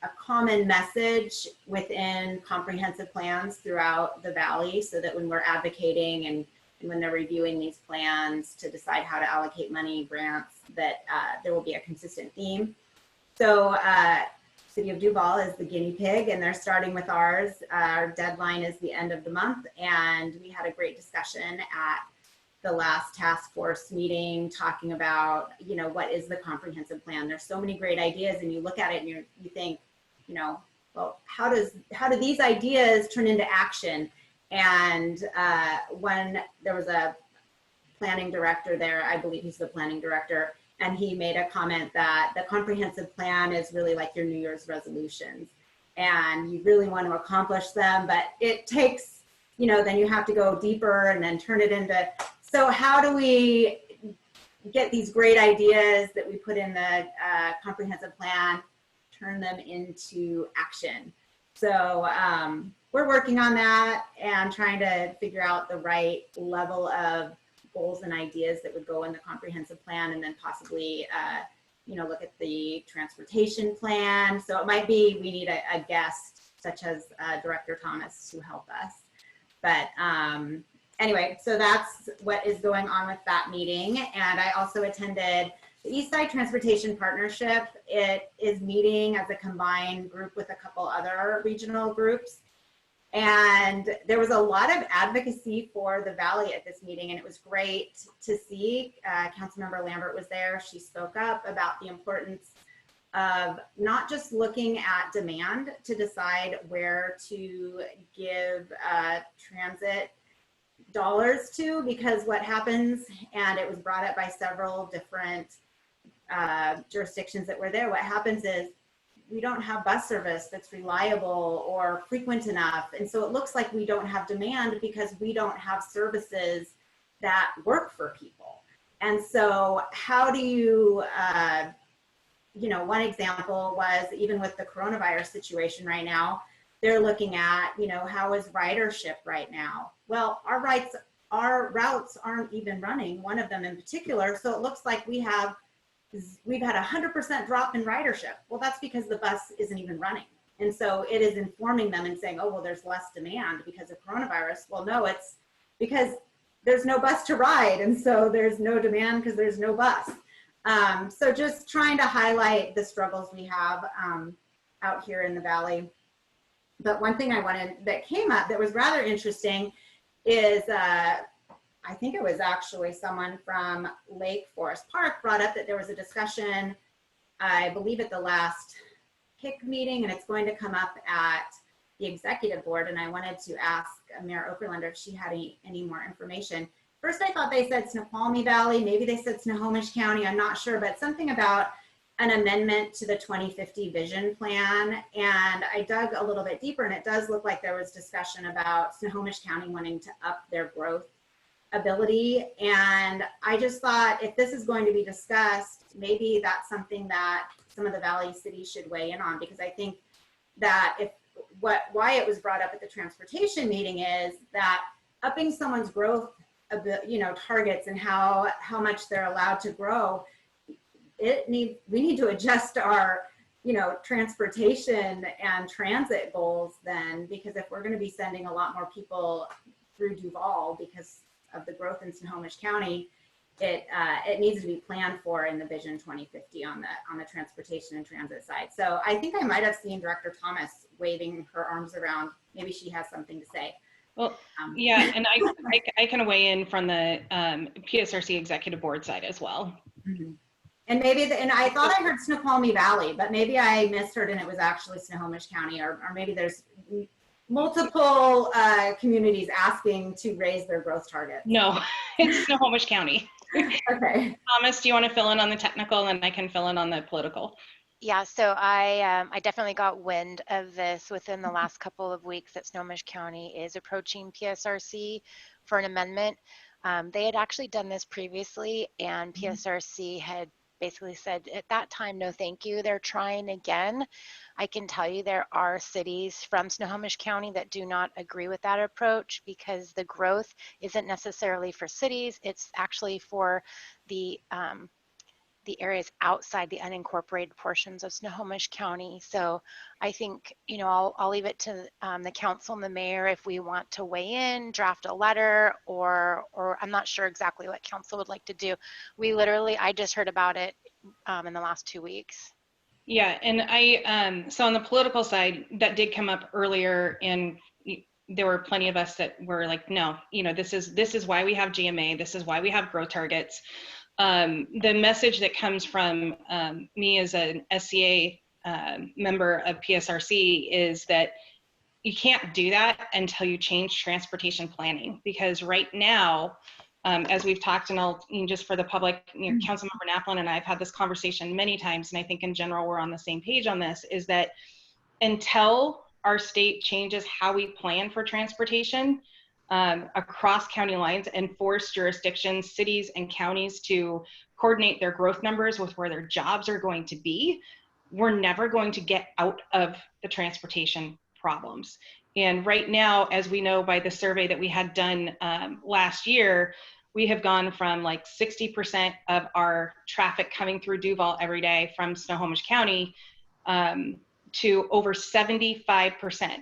a common message within comprehensive plans throughout the Valley, so that when we're advocating and when they're reviewing these plans to decide how to allocate money, grants, that there will be a consistent theme. So City of Duval is the guinea pig, and they're starting with ours. Our deadline is the end of the month, and we had a great discussion at the last task force meeting talking about, you know, what is the comprehensive plan? There's so many great ideas, and you look at it and you think, you know, well, how do these ideas turn into action? And when there was a planning director there, I believe he's the planning director, and he made a comment that the comprehensive plan is really like your New Year's resolutions, and you really want to accomplish them, but it takes, you know, then you have to go deeper and then turn it into, so how do we get these great ideas that we put in the comprehensive plan, turn them into action? So we're working on that and trying to figure out the right level of goals and ideas that would go in the comprehensive plan, and then possibly, you know, look at the transportation plan. So it might be we need a guest such as Director Thomas to help us. But anyway, so that's what is going on with that meeting. And I also attended the Eastside Transportation Partnership. It is meeting as a combined group with a couple other regional groups. And there was a lot of advocacy for the Valley at this meeting, and it was great to see. Councilmember Lambert was there. She spoke up about the importance of not just looking at demand to decide where to give transit dollars to, because what happens, and it was brought up by several different jurisdictions that were there, what happens is we don't have bus service that's reliable or frequent enough. And so it looks like we don't have demand because we don't have services that work for people. And so how do you, you know, one example was even with the coronavirus situation right now, they're looking at, you know, how is ridership right now? Well, our routes aren't even running, one of them in particular. So it looks like we've had 100% drop in ridership. Well, that's because the bus isn't even running. And so it is informing them and saying, oh, well, there's less demand because of coronavirus. Well, no, it's because there's no bus to ride. And so there's no demand because there's no bus. So just trying to highlight the struggles we have out here in the Valley. But one thing that came up that was rather interesting is, I think it was actually someone from Lake Forest Park brought up that there was a discussion, I believe at the last PIC meeting, and it's going to come up at the executive board. And I wanted to ask Mayor Oberlander if she had any more information. First, I thought they said Snoqualmie Valley, maybe they said Snohomish County, I'm not sure, but something about an amendment to the 2050 vision plan. And I dug a little bit deeper, and it does look like there was discussion about Snohomish County wanting to up their growth ability. And I just thought if this is going to be discussed, maybe that's something that some of the Valley cities should weigh in on, because I think that why it was brought up at the transportation meeting is that upping someone's growth, you know, targets and how much they're allowed to grow, we need to adjust our, you know, transportation and transit goals then, because if we're going to be sending a lot more people through Duval because of the growth in Snohomish County, it needs to be planned for in the Vision 2050 on the transportation and transit side. So I think I might have seen Director Thomas waving her arms around. Maybe she has something to say. Well, yeah, and I can weigh in from the PSRC executive board side as well. Mm-hmm. And maybe, and I thought I heard Snoqualmie Valley, but maybe I misheard and it was actually Snohomish County, or maybe there's multiple communities asking to raise their growth target. No, it's Snohomish County. Okay. Thomas, do you want to fill in on the technical, and I can fill in on the political? Yeah, so I definitely got wind of this within the last couple of weeks that Snohomish County is approaching PSRC for an amendment. They had actually done this previously, and PSRC had basically said at that time, no thank you. They're trying again. I can tell you there are cities from Snohomish County that do not agree with that approach because the growth isn't necessarily for cities, it's actually for the areas outside the unincorporated portions of Snohomish County. So I think, you know, I'll leave it to the council and the mayor if we want to weigh in, draft a letter, or I'm not sure exactly what council would like to do. I just heard about it in the last 2 weeks. Yeah, and so on the political side, that did come up earlier, and there were plenty of us that were like, no, you know, this is why we have GMA, this is why we have growth targets. The message that comes from me as an SCA member of PSRC is that you can't do that until you change transportation planning, because right now, as we've talked, and I'll, just for the public, you know, Councilmember Naplin and I have had this conversation many times, and I think in general we're on the same page on this, is that until our state changes how we plan for transportation across county lines and force jurisdictions, cities, and counties to coordinate their growth numbers with where their jobs are going to be, we're never going to get out of the transportation problems. And right now, as we know by the survey that we had done last year, we have gone from like 60% of our traffic coming through Duval every day from Snohomish County to over 75%.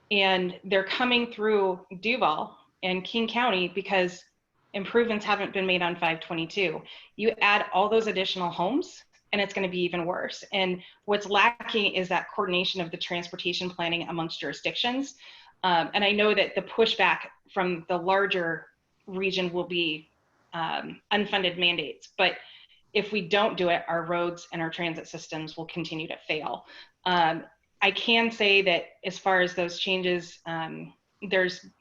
And they're coming through Duval and King County because improvements haven't been made on 522. You add all those additional homes, and it's going to be even worse. And what's lacking is that coordination of the transportation planning amongst jurisdictions. And I know that the pushback from the larger region will be unfunded mandates, but if we don't do it, our roads and our transit systems will continue to fail. I can say that as far as those changes,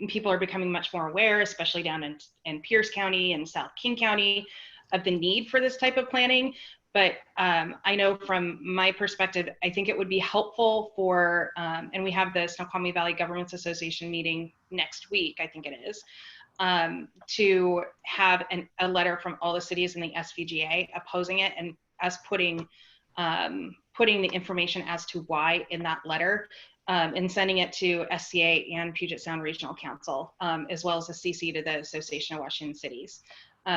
people are becoming much more aware, especially down in Pierce County and South King County, of the need for this type of planning. But I know from my perspective, I think it would be helpful for, and we have the Snoqualmie Valley Governments Association meeting next week, I think it is, to have a letter from all the cities in the SVGA opposing it, and us putting the information as to why in that letter, and sending it to SCA and Puget Sound Regional Council, as well as a CC to the Association of Washington Cities.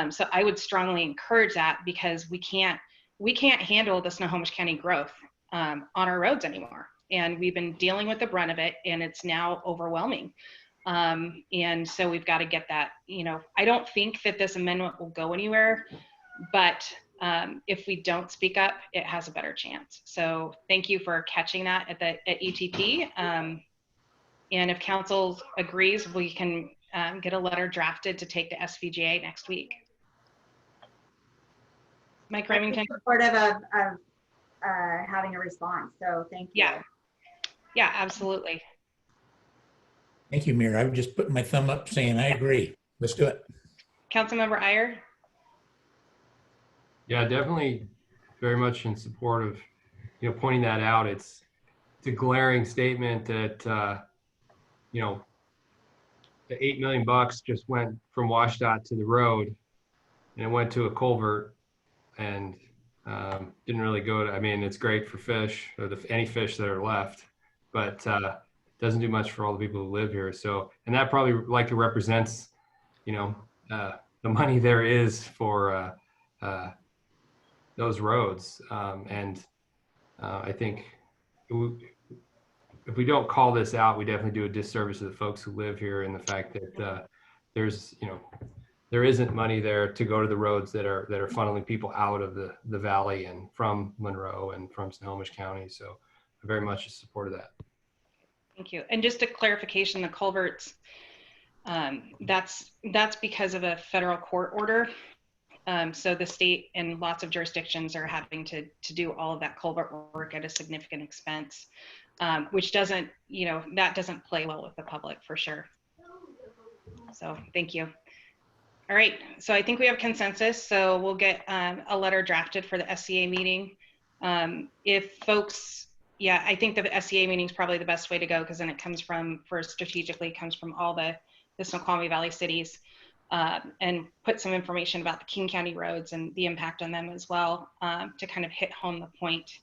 So I would strongly encourage that, because we can't handle the Snohomish County growth on our roads anymore. And we've been dealing with the brunt of it, and it's now overwhelming. And so we've got to get that, you know, I don't think that this amendment will go anywhere, but if we don't speak up, it has a better chance. So thank you for catching that at ETP. And if council agrees, we can get a letter drafted to take to SVGA next week. Mike Remington. Supportive of having a response. So thank you. Yeah, absolutely. Thank you, Mayor. I would just put my thumb up saying I agree. Let's do it. Councilmember Iyer. Yeah, definitely very much in support of, you know, pointing that out. It's a glaring statement that, you know, the $8 million just went from WashDOT to the road, and it went to a culvert, and didn't really go to, I mean, it's great for fish, or any fish that are left, but doesn't do much for all the people who live here. So, and that probably likely represents, you know, the money there is for those roads. And I think if we don't call this out, we definitely do a disservice to the folks who live here, and the fact that there's, you know, there isn't money there to go to the roads that are funneling people out of the valley and from Monroe and from Snohomish County. So I'm very much in support of that. Thank you. And just a clarification, the culverts, that's because of a federal court order. So the state and lots of jurisdictions are having to do all of that culvert work at a significant expense, which doesn't, you know, that doesn't play well with the public for sure. So thank you. All right, so I think we have consensus. So we'll get a letter drafted for the SCA meeting If folks, yeah, I think the SCA meeting is probably the best way to go, because then it comes from, first strategically, comes from all the Snoqualmie Valley cities, and put some information about the King County roads and the impact on them as well, to kind of hit home the point.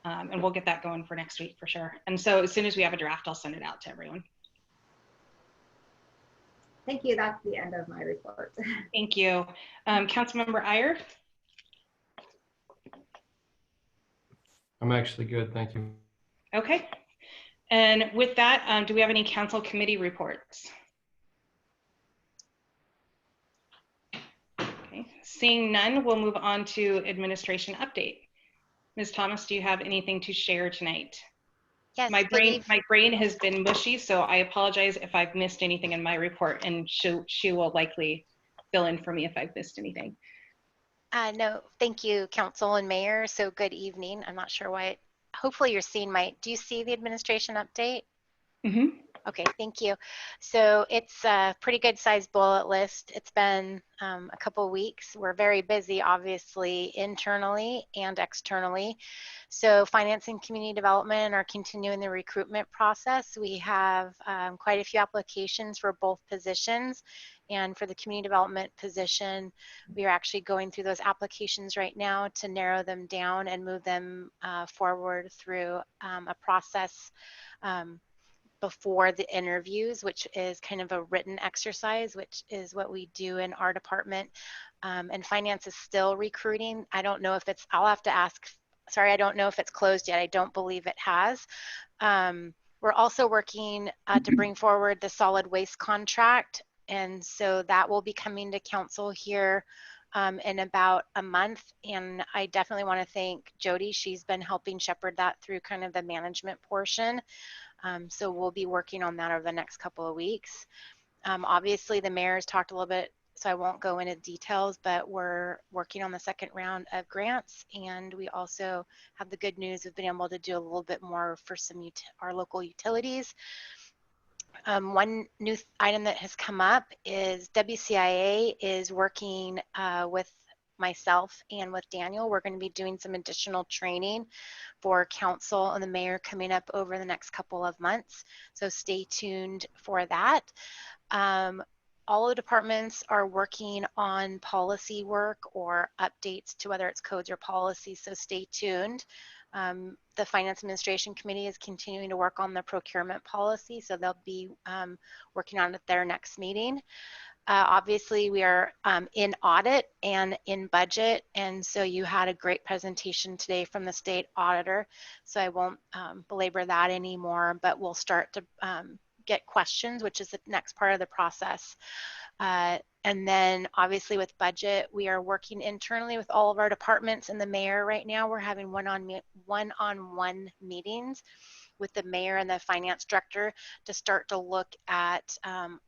And we'll get that going for next week for sure. And so as soon as we have a draft, I'll send it out to everyone. Thank you. That's the end of my report. Thank you. Councilmember Iyer? I'm actually good. Thank you. Okay. And with that, do we have any council committee reports? Okay. Seeing none, we'll move on to administration update. Ms. Thomas, do you have anything to share tonight? Yes, My good brain has been mushy, so I apologize if I've missed anything in my report, and she will likely fill in for me if I've missed anything. No, thank you, Council and Mayor. So good evening. I'm not sure why. Hopefully you're seeing do you see the administration update? Mm-hmm. Okay, thank you. So it's a pretty good sized bullet list. It's been a couple of weeks. We're very busy, obviously, internally and externally. So finance and community development are continuing the recruitment process. We have quite a few applications for both positions. And for the community development position, we are actually going through those applications right now to narrow them down and move them forward through a process before the interviews, which is kind of a written exercise, which is what we do in our department. And finance is still recruiting. I don't know if it's, I'll have to ask, sorry, I don't know if it's closed yet. I don't believe it has. We're also working to bring forward the solid waste contract. And so that will be coming to council here in about a month. And I definitely want to thank Jody. She's been helping shepherd that through kind of the management portion. So we'll be working on that over the next couple of weeks. Obviously, the mayor's talked a little bit, so I won't go into details, but we're working on the second round of grants. And we also have the good news of being able to do a little bit more for some our local utilities. One new item that has come up is WCIA is working with myself and with Daniel. We're going to be doing some additional training for council and the mayor coming up over the next couple of months. So stay tuned for that. All the departments are working on policy work or updates to whether it's codes or policies, so stay tuned. The Finance Administration Committee is continuing to work on the procurement policy, so they'll be working on it at their next meeting. Obviously, we are in audit and in budget, and so you had a great presentation today from the state auditor, so I won't belabor that anymore, but we'll start to get questions, which is the next part of the process. And then obviously with budget, we are working internally with all of our departments and the mayor right now. We're having one-on-one meetings with the mayor and the finance director to start to look at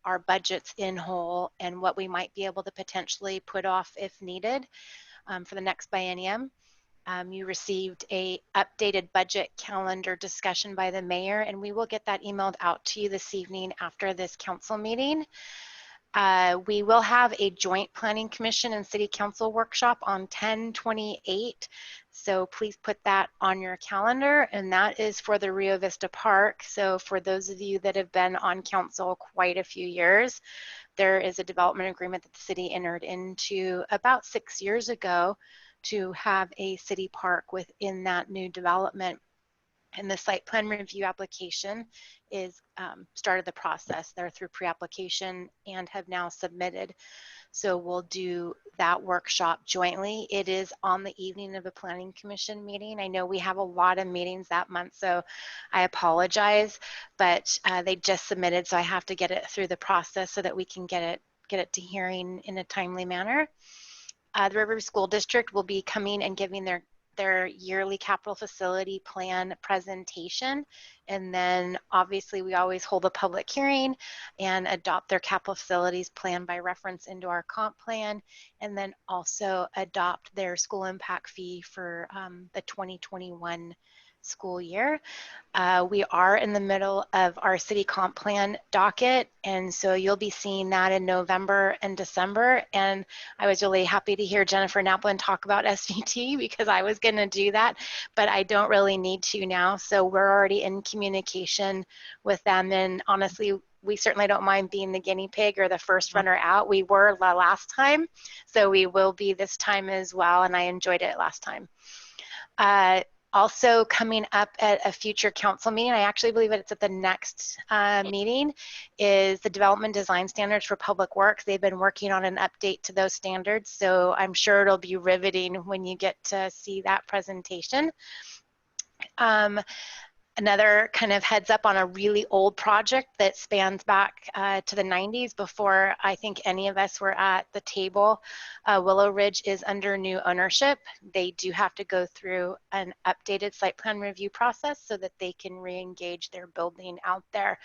our budgets in whole and what we might be able to potentially put off if needed for the next biennium. You received a updated budget calendar discussion by the mayor, and we will get that emailed out to you this evening after this council meeting. We will have a joint planning commission and city council workshop on 10/28. So please put that on your calendar, and that is for the Rio Vista Park. So for those of you that have been on council quite a few years, there is a development agreement that the city entered into about 6 years ago to have a city park within that new development. And the site plan review application is started the process. They're through pre-application and have now submitted. So we'll do that workshop jointly. It is on the evening of a planning commission meeting. I know we have a lot of meetings that month, so I apologize, but they just submitted, so I have to get it through the process so that we can get it to hearing in a timely manner. The River School District will be coming and giving their yearly capital facility plan presentation. And then obviously we always hold a public hearing and adopt their capital facilities plan by reference into our comp plan, and then also adopt their school impact fee for the 2021 school year. We are in the middle of our city comp plan docket, and so you'll be seeing that in November and December. And I was really happy to hear Jennifer Naplin talk about SVT because I was going to do that, but I don't really need to now. So we're already in communication with them, and honestly, we certainly don't mind being the guinea pig or the first runner out. We were the last time, so we will be this time as well, and I enjoyed it last time. Also coming up at a future council meeting, I actually believe it's at the next meeting, is the development design standards for public works. They've been working on an update to those standards, so I'm sure it'll be riveting when you get to see that presentation. Another kind of heads up on a really old project that spans back to the 90s before I think any of us were at the table. Willow Ridge is under new ownership. They do have to go through an updated site plan review process so that they can re-engage their building out there.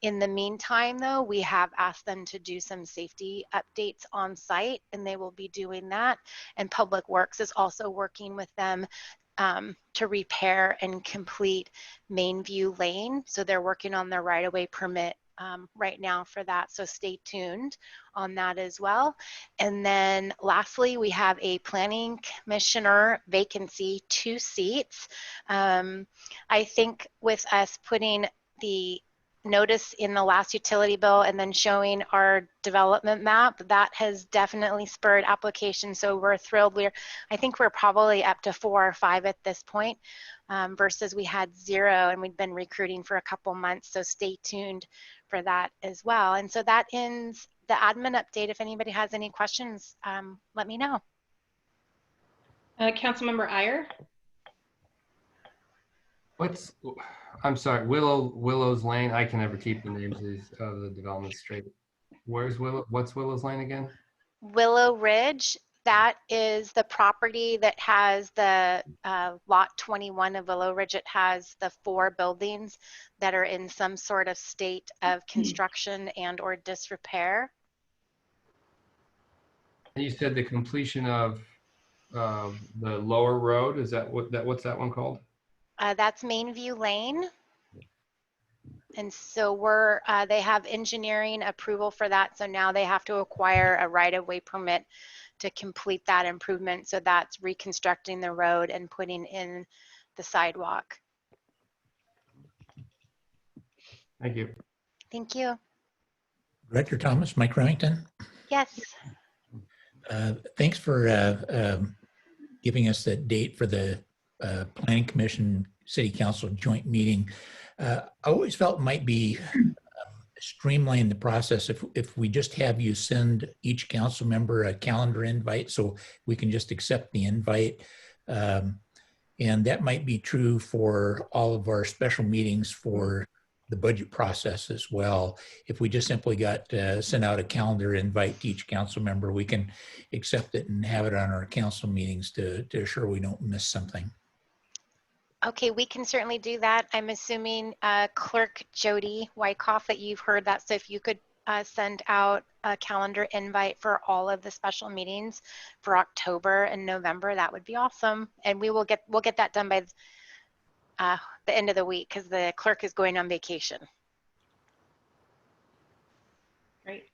In the meantime, though, we have asked them to do some safety updates on site, and they will be doing that. And Public Works is also working with them to repair and complete Mainview Lane. So they're working on their right-of-way permit right now for that. So stay tuned on that as well. And then lastly, we have a planning commissioner vacancy, 2 seats. I think with us putting the notice in the last utility bill and then showing our development map, that has definitely spurred applications. So we're thrilled. I think we're probably up to 4 or 5 at this point, versus we had 0 and we'd been recruiting for a couple months. So stay tuned for that as well. And so that ends the admin update. If anybody has any questions, let me know. Councilmember Iyer. I'm sorry, Willow's Lane. I can never keep the names of the development straight. What's Willow's Lane again? Willow Ridge, that is the property that has the lot 21 of Willow Ridge. It has the 4 buildings that are in some sort of state of construction and or disrepair. And you said the completion of the lower road, is that what's that one called? That's Mainview Lane. And so they have engineering approval for that. So now they have to acquire a right-of-way permit to complete that improvement. So that's reconstructing the road and putting in the sidewalk. Thank you. Thank you. Director Thomas, Mike Remington. Yes. Thanks for giving us that date for the Planning Commission City Council joint meeting. I always felt it might be streamline the process if we just have you send each council member a calendar invite so we can just accept the invite. And that might be true for all of our special meetings for the budget process as well. If we just simply got sent out a calendar invite to each council member, we can accept it and have it on our council meetings to assure we don't miss something. Okay, we can certainly do that. I'm assuming Clerk Jody Wyckoff that you've heard that. So if you could send out a calendar invite for all of the special meetings for October and November, that would be awesome. And we'll get that done by the end of the week because the clerk is going on vacation. Great,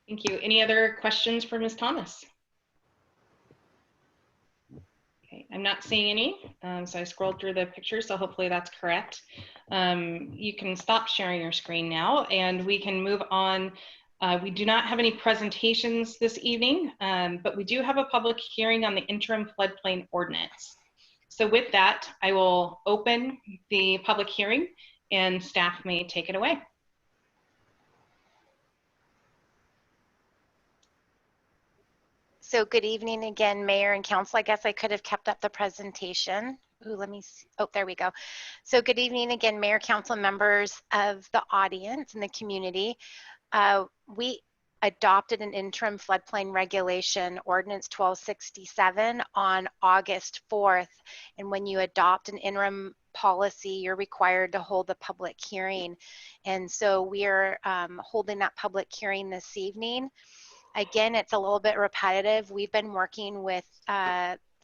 thank you. Any other questions for Ms. Thomas? Okay, I'm not seeing any, so I scrolled through the pictures, so hopefully that's correct. You can stop sharing your screen now and we can move on. We do not have any presentations this evening, but we do have a public hearing on the interim floodplain ordinance. So with that, I will open the public hearing and staff may take it away. So good evening again, Mayor and Council. I guess I could have kept up the presentation. Ooh, let me see. Oh, there we go. So good evening again, Mayor, Council, members of the audience and the community. We adopted an interim floodplain regulation, Ordinance 1267, on August 4th. And when you adopt an interim policy, you're required to hold a public hearing. And so we are holding that public hearing this evening. Again, it's a little bit repetitive. We've been working with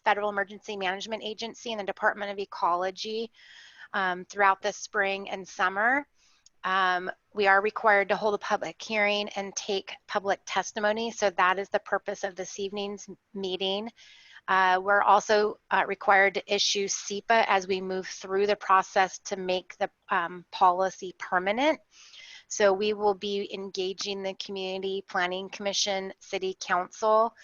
Federal Emergency Management Agency and the Department of Ecology throughout the spring and summer. We are required to hold a public hearing and take public testimony. So that is the purpose of this evening's meeting. We're also required to issue SEPA as we move through the process to make the policy permanent. So we will be engaging the Community Planning Commission, City Council,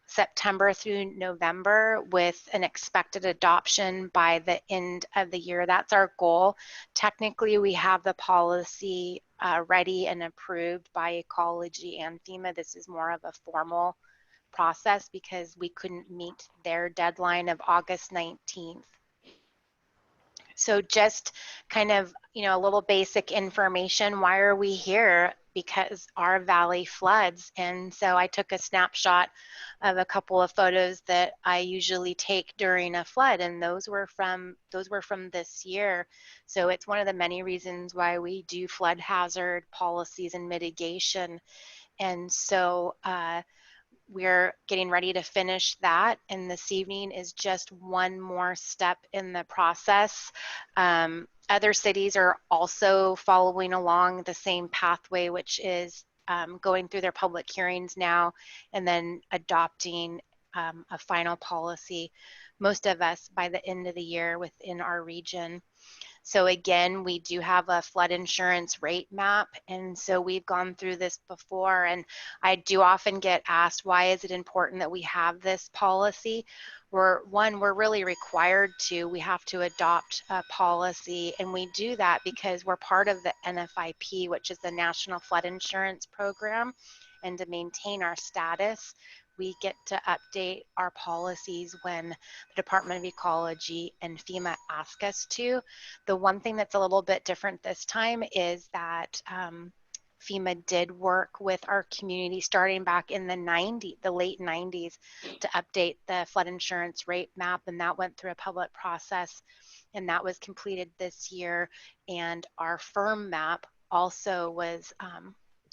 September through November with an expected adoption by the end of the year. That's our goal. Technically, we have the policy ready and approved by Ecology and FEMA. This is more of a formal process because we couldn't meet their deadline of August 19th. So just kind of, a little basic information. Why are we here? Because our valley floods. And so I took a snapshot of a couple of photos that I usually take during a flood, and those were from this year. So it's one of the many reasons why we do flood hazard policies and mitigation. And so we're getting ready to finish that, and this evening is just one more step in the process. Other cities are also following along the same pathway, which is going through their public hearings now and then adopting a final policy, most of us by the end of the year within our region. So again, we do have a flood insurance rate map. And so we've gone through this before, and I do often get asked, why is it important that we have this policy? We're really required to. We have to adopt a policy, and we do that because we're part of the NFIP, which is the National Flood Insurance Program. And to maintain our status, we get to update our policies when the Department of Ecology and FEMA ask us to. The one thing that's a little bit different this time is that FEMA did work with our community starting back in the late 90s to update the flood insurance rate map, and that went through a public process, and that was completed this year. And our firm map also was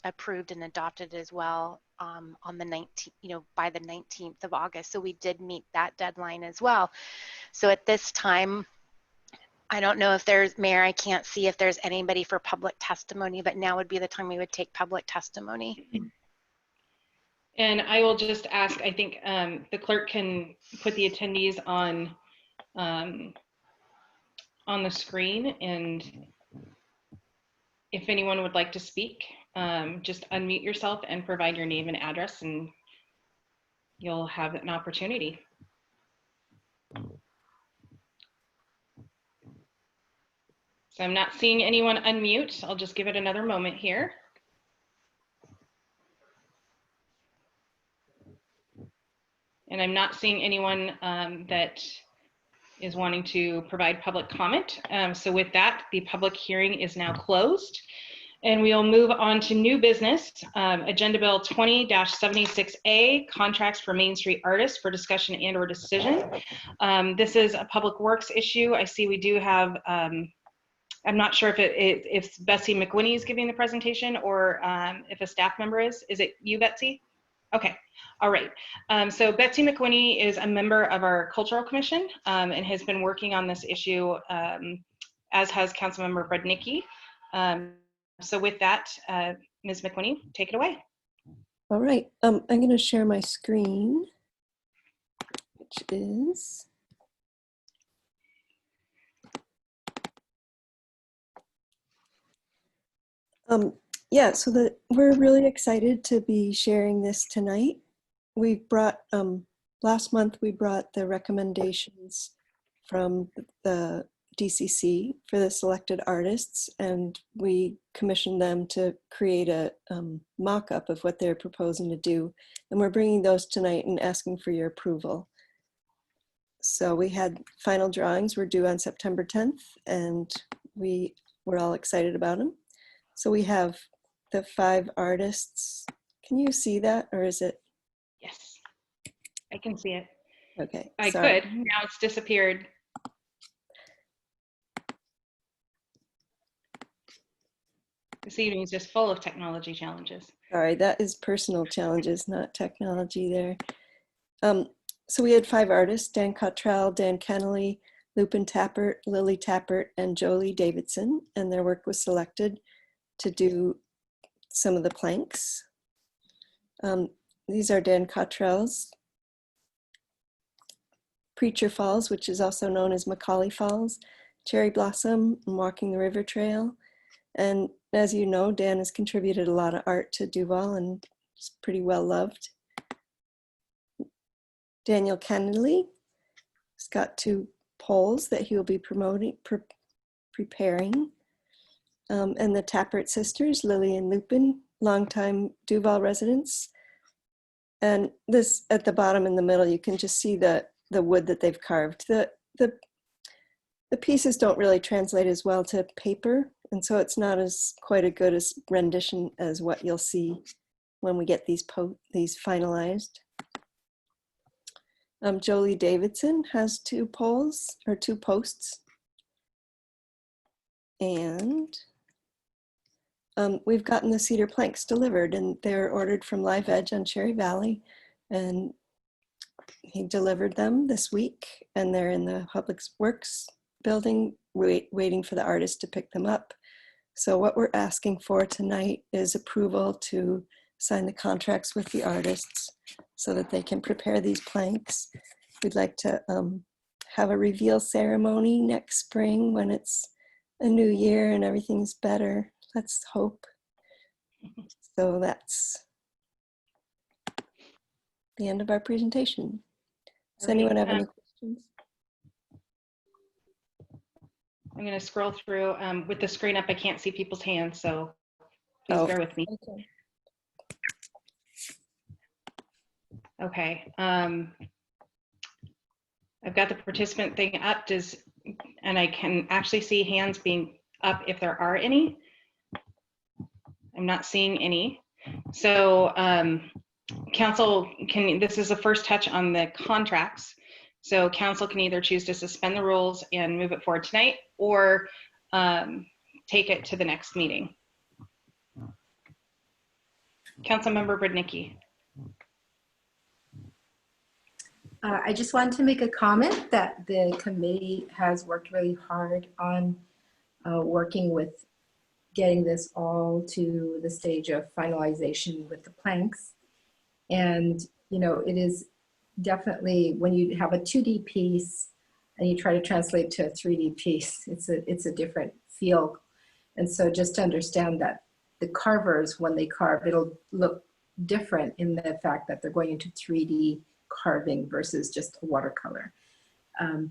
approved and adopted as well on the 19th, by the 19th of August. So we did meet that deadline as well. So at this time, I don't know if there's, Mayor, I can't see if there's anybody for public testimony, but now would be the time we would take public testimony. And I will just ask, I think the clerk can put the attendees on the screen, and if anyone would like to speak, just unmute yourself and provide your name and address, and you'll have an opportunity. So I'm not seeing anyone unmute. I'll just give it another moment here. And I'm not seeing anyone that is wanting to provide public comment. So with that, the public hearing is now closed. And we'll move on to new business, Agenda Bill 20-76A, Contracts for Main Street Artists for discussion and or decision. This is a public works issue. I see we do have, I'm not sure if Betsy McWhinney is giving the presentation or if a staff member is. Is it you, Betsy? Okay, all right. So Betsy McWhinney is a member of our Cultural Commission and has been working on this issue, as has Councilmember Brudnicki. So with that, Ms. McWhinney, take it away. All right, I'm going to share my screen, which is yeah, so we're really excited to be sharing this tonight. We brought, last month we brought the recommendations from the DCC for the selected artists, and we commissioned them to create a mock-up of what they're proposing to do. And we're bringing those tonight and asking for your approval. So we had final drawings were due on September 10th, and we were all excited about them. So we have the 5 artists. Can you see that, or is it? Yes, I can see it. Okay. I sorry. could, now it's disappeared. This evening is just full of technology challenges. Sorry, that is personal challenges, not technology there. so we had 5 artists: Dan Cottrell, Dan Kennelly, Lupin Tappert, Lily Tappert, and Jolie Davidson, and their work was selected to do some of the planks. These are Dan Cottrell's Preacher Falls, which is also known as Macaulay Falls, Cherry Blossom, and Walking the River Trail. And as you know, Dan has contributed a lot of art to Duval and is pretty well loved. Daniel Kennelly has got 2 poles that he will be preparing. And the Tappert sisters, Lily and Lupin, longtime Duval residents. And this at the bottom in the middle, you can just see the wood that they've carved. The pieces don't really translate as well to paper, and so it's not as quite a good as rendition as what you'll see when we get these finalized. Jolie Davidson has 2 poles or 2 posts, and we've gotten the cedar planks delivered, and they're ordered from Live Edge on Cherry Valley, and he delivered them this week, and they're in the Public Works building waiting for the artist to pick them up. So what we're asking for tonight is approval to sign the contracts with the artists so that they can prepare these planks. We'd like to have a reveal ceremony next spring when it's a new year and everything's better. Let's hope. So that's the end of our presentation. Does anyone have any questions? I'm going to scroll through. With the screen up, I can't see people's hands, so please bear with me. Okay. I've got the participant thing up, and I can actually see hands being up if there are any. I'm not seeing any. So council this is the first touch on the contracts. So council can either choose to suspend the rules and move it forward tonight, or take it to the next meeting. Councilmember Brudnicki. I just wanted to make a comment that the committee has worked really hard on working with getting this all to the stage of finalization with the planks. And, you know, it is definitely when you have a 2D piece and you try to translate to a 3D piece, it's a different feel. And so just to understand that the carvers, when they carve, it'll look different in the fact that they're going into 3D carving versus just a watercolor.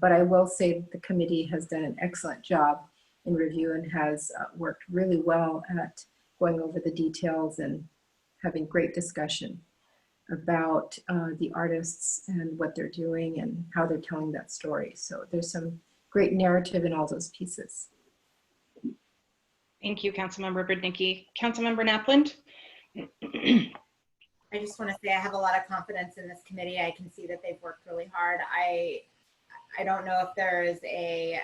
But I will say that the committee has done an excellent job in review and has worked really well at going over the details and having great discussion about the artists and what they're doing and how they're telling that story. So there's some great narrative in all those pieces. Thank you, Councilmember Brudnicki. Councilmember Napland. I just want to say I have a lot of confidence in this committee. I can see that they've worked really hard. I don't know if there is a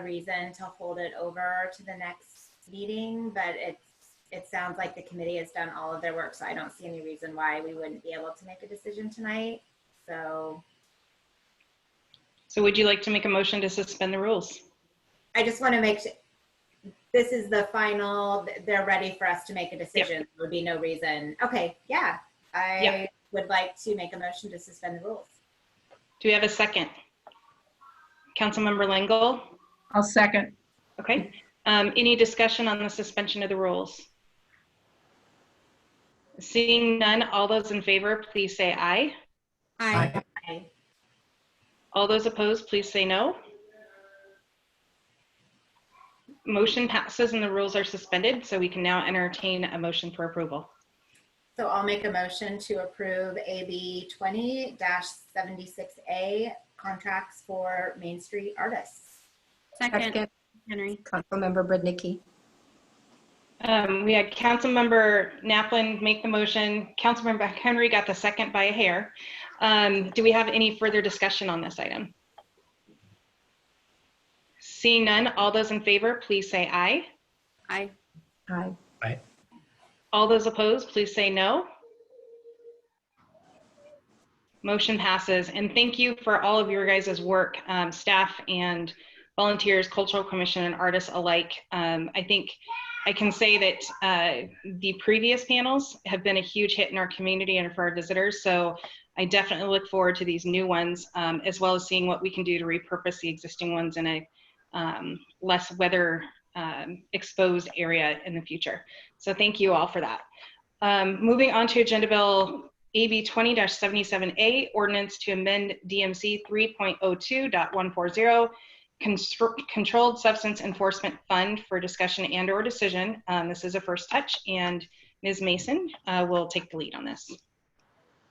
reason to hold it over to the next meeting, but it sounds like the committee has done all of their work, so I don't see any reason why we wouldn't be able to make a decision tonight. So would you like to make a motion to suspend the rules? I just want to make sure this is the final, they're ready for us to make a decision. Yep. There would be no reason. Okay, yeah. I would like to make a motion to suspend the rules. Do we have a second? Councilmember Langle? I'll second. Okay. Any discussion on the suspension of the rules? Seeing none, all those in favor, please say aye. Aye. Aye. All those opposed, please say no. Motion passes and the rules are suspended, so we can now entertain a motion for approval. So I'll make a motion to approve AB 20-76A contracts for Main Street artists. Second, Henry. Councilmember Brudnicki. We had Councilmember Napland make the motion. Councilmember Henry got the second by a hair. Do we have any further discussion on this item? Seeing none, all those in favor, please say aye. Aye. Aye. Aye. All those opposed, please say no. Motion passes. And thank you for all of your guys' work, staff and volunteers, Cultural Commission and artists alike. I think I can say that the previous panels have been a huge hit in our community and for our visitors. So I definitely look forward to these new ones, as well as seeing what we can do to repurpose the existing ones in a less weather exposed area in the future. So thank you all for that. Moving on to Agenda Bill AB 20-77A, ordinance to amend DMC 3.02.140, Controlled Substance Enforcement Fund for discussion and or decision. This is a first touch, and Ms. Mason will take the lead on this.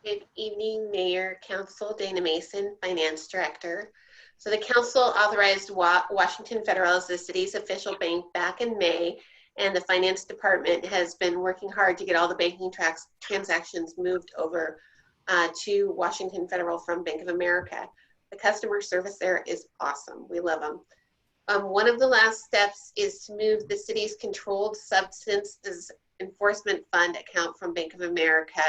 Good evening, Mayor, Council. Dana Mason, Finance Director. So the Council authorized Washington Federal as the city's official bank back in May, and the Finance Department has been working hard to get all the banking transactions moved over to Washington Federal from Bank of America. The customer service there is awesome. We love them. One of the last steps is to move the city's Controlled Substances Enforcement Fund account from Bank of America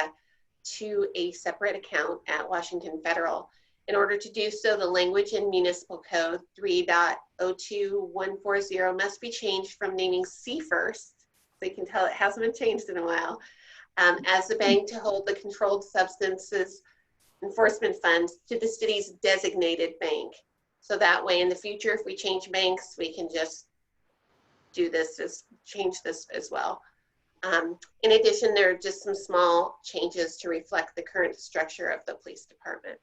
to a separate account at Washington Federal. In order to do so, the language in Municipal Code 3.02140 must be changed from naming C First, so you can tell it hasn't been changed in a while, as the bank to hold the Controlled Substances Enforcement Funds to the city's designated bank. So that way in the future, if we change banks, we can just do this, change this as well. In addition, there are just some small changes to reflect the current structure of the police department.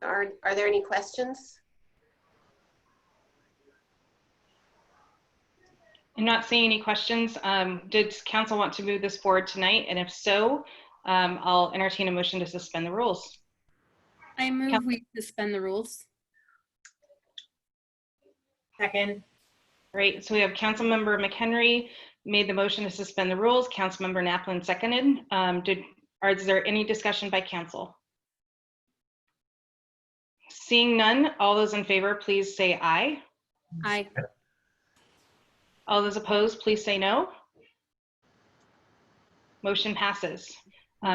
Are there any questions? I'm not seeing any questions. Did council want to move this forward tonight? And if so, I'll entertain a motion to suspend the rules. I move we suspend the rules. Second. Great. So we have Councilmember McHenry made the motion to suspend the rules. Councilmember Naplin seconded. Is there any discussion by council? Seeing none, all those in favor, please say aye. Aye. All those opposed, please say no. Motion passes.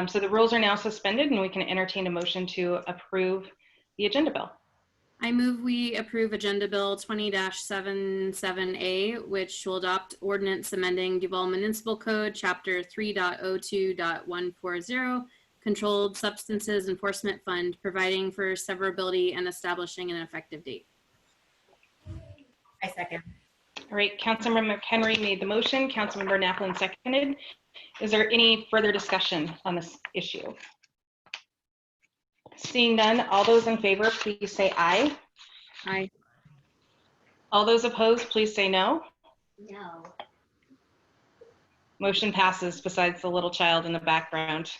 So the rules are now suspended and we can entertain a motion to approve the agenda bill. I move we approve Agenda Bill 20-77A, which will adopt ordinance amending Duval Municipal Code, Chapter 3.02.140, Controlled Substances Enforcement Fund, providing for severability and establishing an effective date. I second. All right, Councilmember McHenry made the motion. Councilmember Naplin seconded. Is there any further discussion on this issue? Seeing none, all those in favor, please say aye. Aye. All those opposed, please say no. No. Motion passes besides the little child in the background.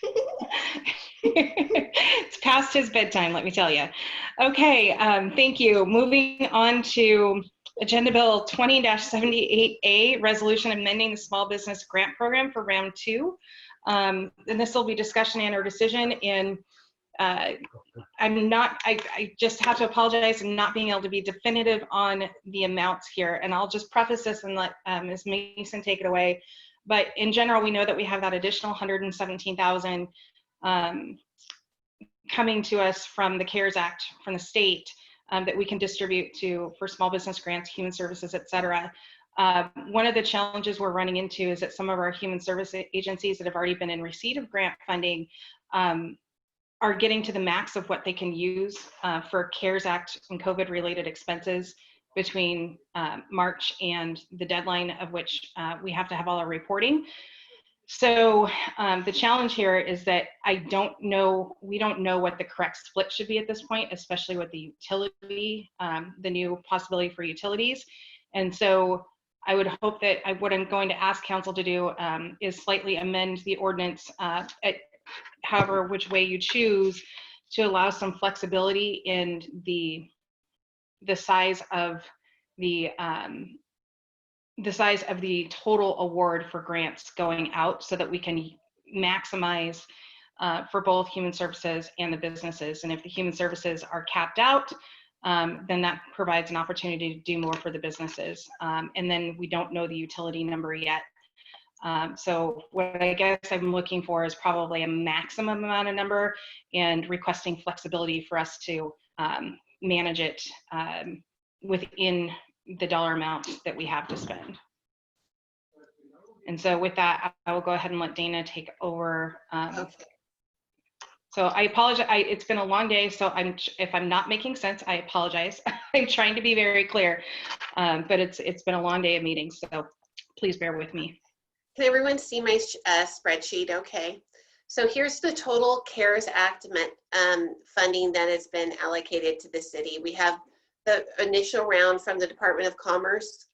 It's past his bedtime, let me tell you. Okay, thank you. Moving on to Agenda Bill 20-78A, resolution amending the small business grant program for round 2. And this will be discussion and or decision. And I just have to apologize for not being able to be definitive on the amounts here. And I'll just preface this and let Ms. Mason take it away. But in general, we know that we have that additional $117,000 coming to us from the CARES Act from the state that we can distribute for small business grants, human services, et cetera. One of the challenges we're running into is that some of our human service agencies that have already been in receipt of grant funding are getting to the max of what they can use for CARES Act and COVID related expenses between March and the deadline of which we have to have all our reporting. So the challenge here is that we don't know what the correct split should be at this point, especially with the utility, the new possibility for utilities. And so I would hope that what I'm going to ask council to do is slightly amend the ordinance however which way you choose to allow some flexibility in the size of the total award for grants going out so that we can maximize for both human services and the businesses. And if the human services are capped out, then that provides an opportunity to do more for the businesses. And then we don't know the utility number yet. So what I guess I'm looking for is probably a maximum amount of number and requesting flexibility for us to manage it within the dollar amount that we have to spend. And so with that, I will go ahead and let Dana take over. Okay. So I apologize. It's been a long day, so if I'm not making sense, I apologize. I'm trying to be very clear, but it's been a long day of meetings, so please bear with me. Can everyone see my spreadsheet? Okay. So here's the total CARES Act funding that has been allocated to the city. We have the initial round from the Department of Commerce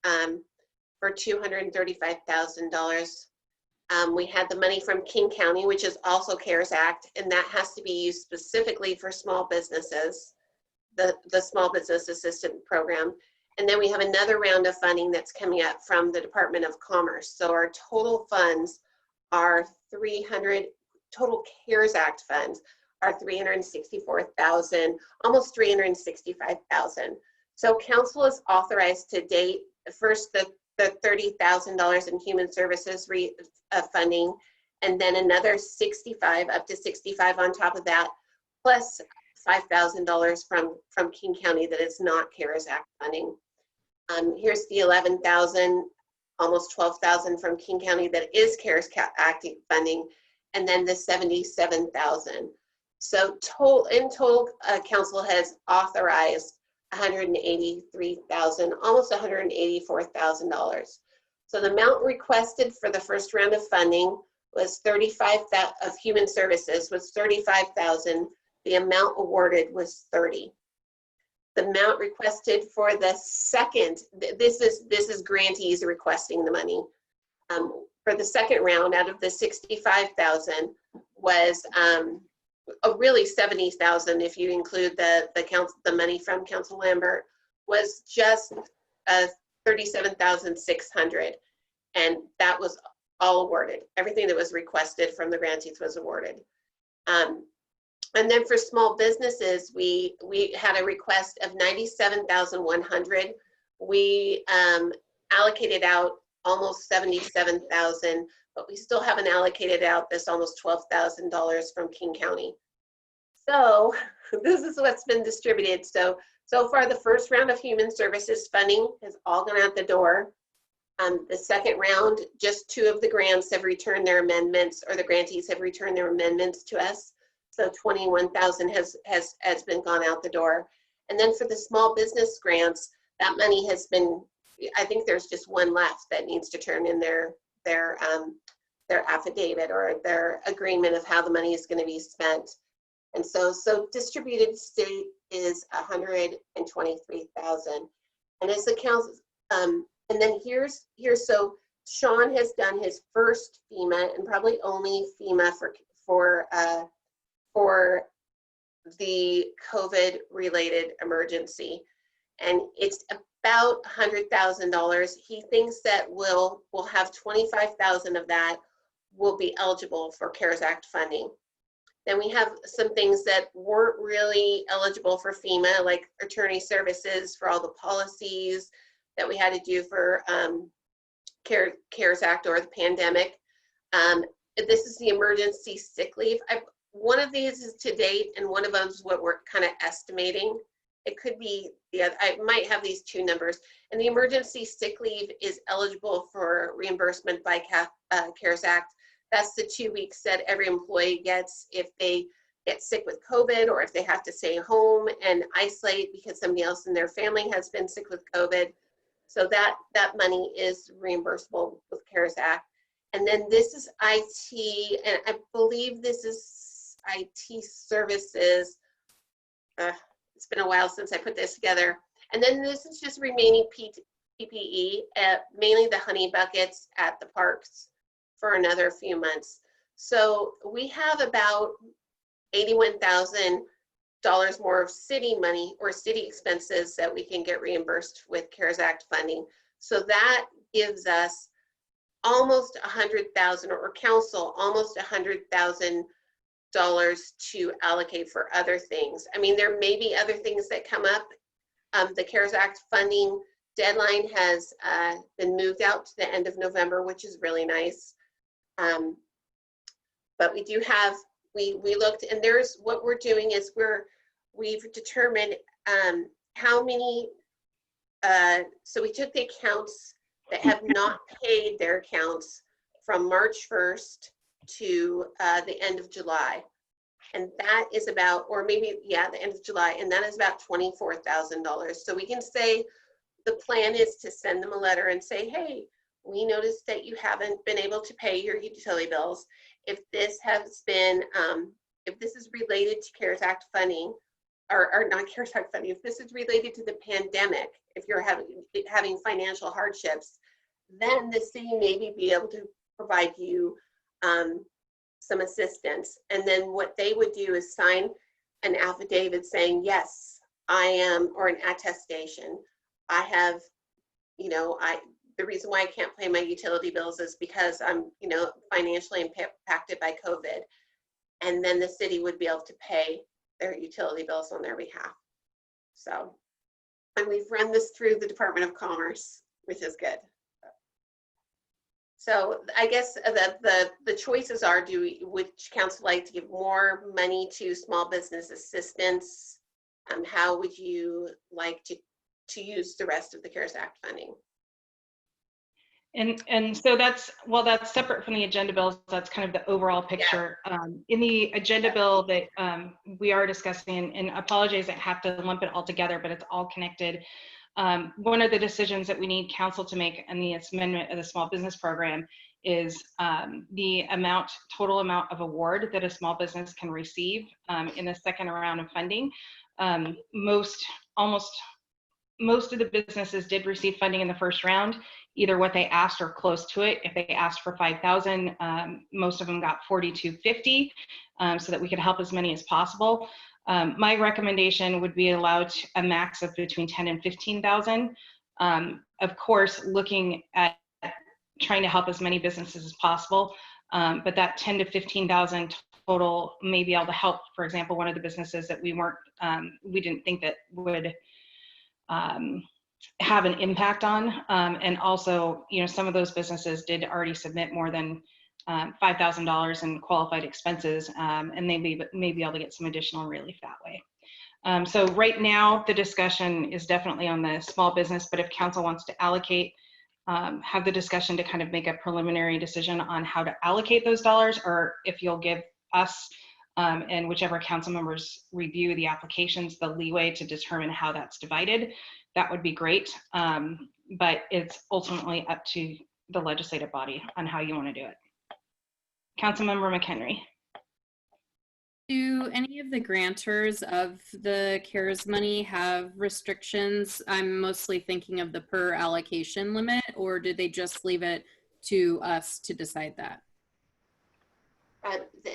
for $235,000. We had the money from King County, which is also CARES Act, and that has to be used specifically for small businesses, the Small Business Assistance Program. And then we have another round of funding that's coming up from the Department of Commerce. So our total funds are total CARES Act funds are $364,000, almost $365,000. So council is authorized to date, first the $30,000 in human services funding, and then another $65,000 up to $65,000 on top of that, plus $5,000 from King County that is not CARES Act funding. Here's the $11,000, almost $12,000 from King County that is CARES Act funding, and then the $77,000. So in total, council has authorized $183,000, almost $184,000. So the amount requested for the first round of funding was $35,000 of human services was $35,000. The amount awarded was $30,000. The amount requested for the second, this is grantees requesting the money. For the second round, out of the $65,000 was really $70,000 if you include the money from Council Lambert, was just $37,600, and that was all awarded. Everything that was requested from the grantees was awarded. And then for small businesses, we had a request of $97,100. We allocated out almost $77,000, but we still haven't allocated out this almost $12,000 from King County. So this is what's been distributed. So far, the first round of human services funding has all gone out the door. The second round, just 2 of the grants have returned their amendments, or the grantees have returned their amendments to us. So $21,000 has been gone out the door. And then for the small business grants, that money has been, I think there's just one left that needs to turn in their affidavit or their agreement of how the money is going to be spent. And so distributed state is $123,000. And as the council, and then here's so Sean has done his first FEMA and probably only FEMA for the COVID related emergency. And it's about $100,000. He thinks that we'll have 25,000 of that will be eligible for CARES Act funding. Then we have some things that weren't really eligible for FEMA, like attorney services for all the policies that we had to do for CARES Act or the pandemic. This is the emergency sick leave. One of these is to date, and one of them is what we're kind of estimating. It could be the other. I might have these 2 numbers. And the emergency sick leave is eligible for reimbursement by CARES Act. That's the 2 weeks that every employee gets if they get sick with COVID, or if they have to stay home and isolate because somebody else in their family has been sick with COVID. So that money is reimbursable with CARES Act. And then this is IT, and I believe this is IT services. It's been a while since I put this together. And then this is just remaining PPE, mainly the honey buckets at the parks for another few months. So we have about $81,000 more of city money or city expenses that we can get reimbursed with CARES Act funding. So that gives us almost $100,000, or council almost $100,000 to allocate for other things. I mean, there may be other things that come up. The CARES Act funding deadline has been moved out to the end of November, which is really nice. But we do have, we looked, and there's, what we're doing is we've determined how many, so we took the accounts that have not paid their accounts from March 1st to the end of July. And that is about, or maybe, yeah, the end of July, and that is about $24,000. So we can say the plan is to send them a letter and say, hey, we noticed that you haven't been able to pay your utility bills. If this has been, if this is related to CARES Act funding, or not CARES Act funding, if this is related to the pandemic, if you're having financial hardships, then the city maybe be able to provide you some assistance. And then what they would do is sign an affidavit saying, yes, I am, or an attestation. I have, you know, the reason why I can't pay my utility bills is because I'm, you know, financially impacted by COVID. And then the city would be able to pay their utility bills on their behalf. So, and we've run this through the Department of Commerce, which is good. So I guess the choices are, would council like to give more money to small business assistance? How would you like to use the rest of the CARES Act funding? And so that's, well, that's separate from the agenda bills. That's kind of the overall picture. Yeah. In the agenda bill that we are discussing, and I apologize, I have to lump it all together, but it's all connected. One of the decisions that we need council to make in the amendment of the small business program is the total amount of award that a small business can receive in the second round of funding. Most of the businesses did receive funding in the first round, either what they asked or close to it. If they asked for 5,000, most of them got 4,250, so that we could help as many as possible. My recommendation would be allowed a max of between 10 and 15,000. Of course, looking at trying to help as many businesses as possible, but that 10 to 15,000 total may be able to help. For example, one of the businesses that we didn't think that would have an impact on, and also, you know, some of those businesses did already submit more than $5,000 in qualified expenses, and they may be able to get some additional relief that way. So right now, the discussion is definitely on the small business, but if council wants to allocate, have the discussion to kind of make a preliminary decision on how to allocate those dollars, or if you'll give us and whichever council members review the applications the leeway to determine how that's divided, that would be great. But it's ultimately up to the legislative body on how you want to do it. Councilmember McHenry. Do any of the grantors of the CARES money have restrictions? I'm mostly thinking of the per allocation limit, or did they just leave it to us to decide that?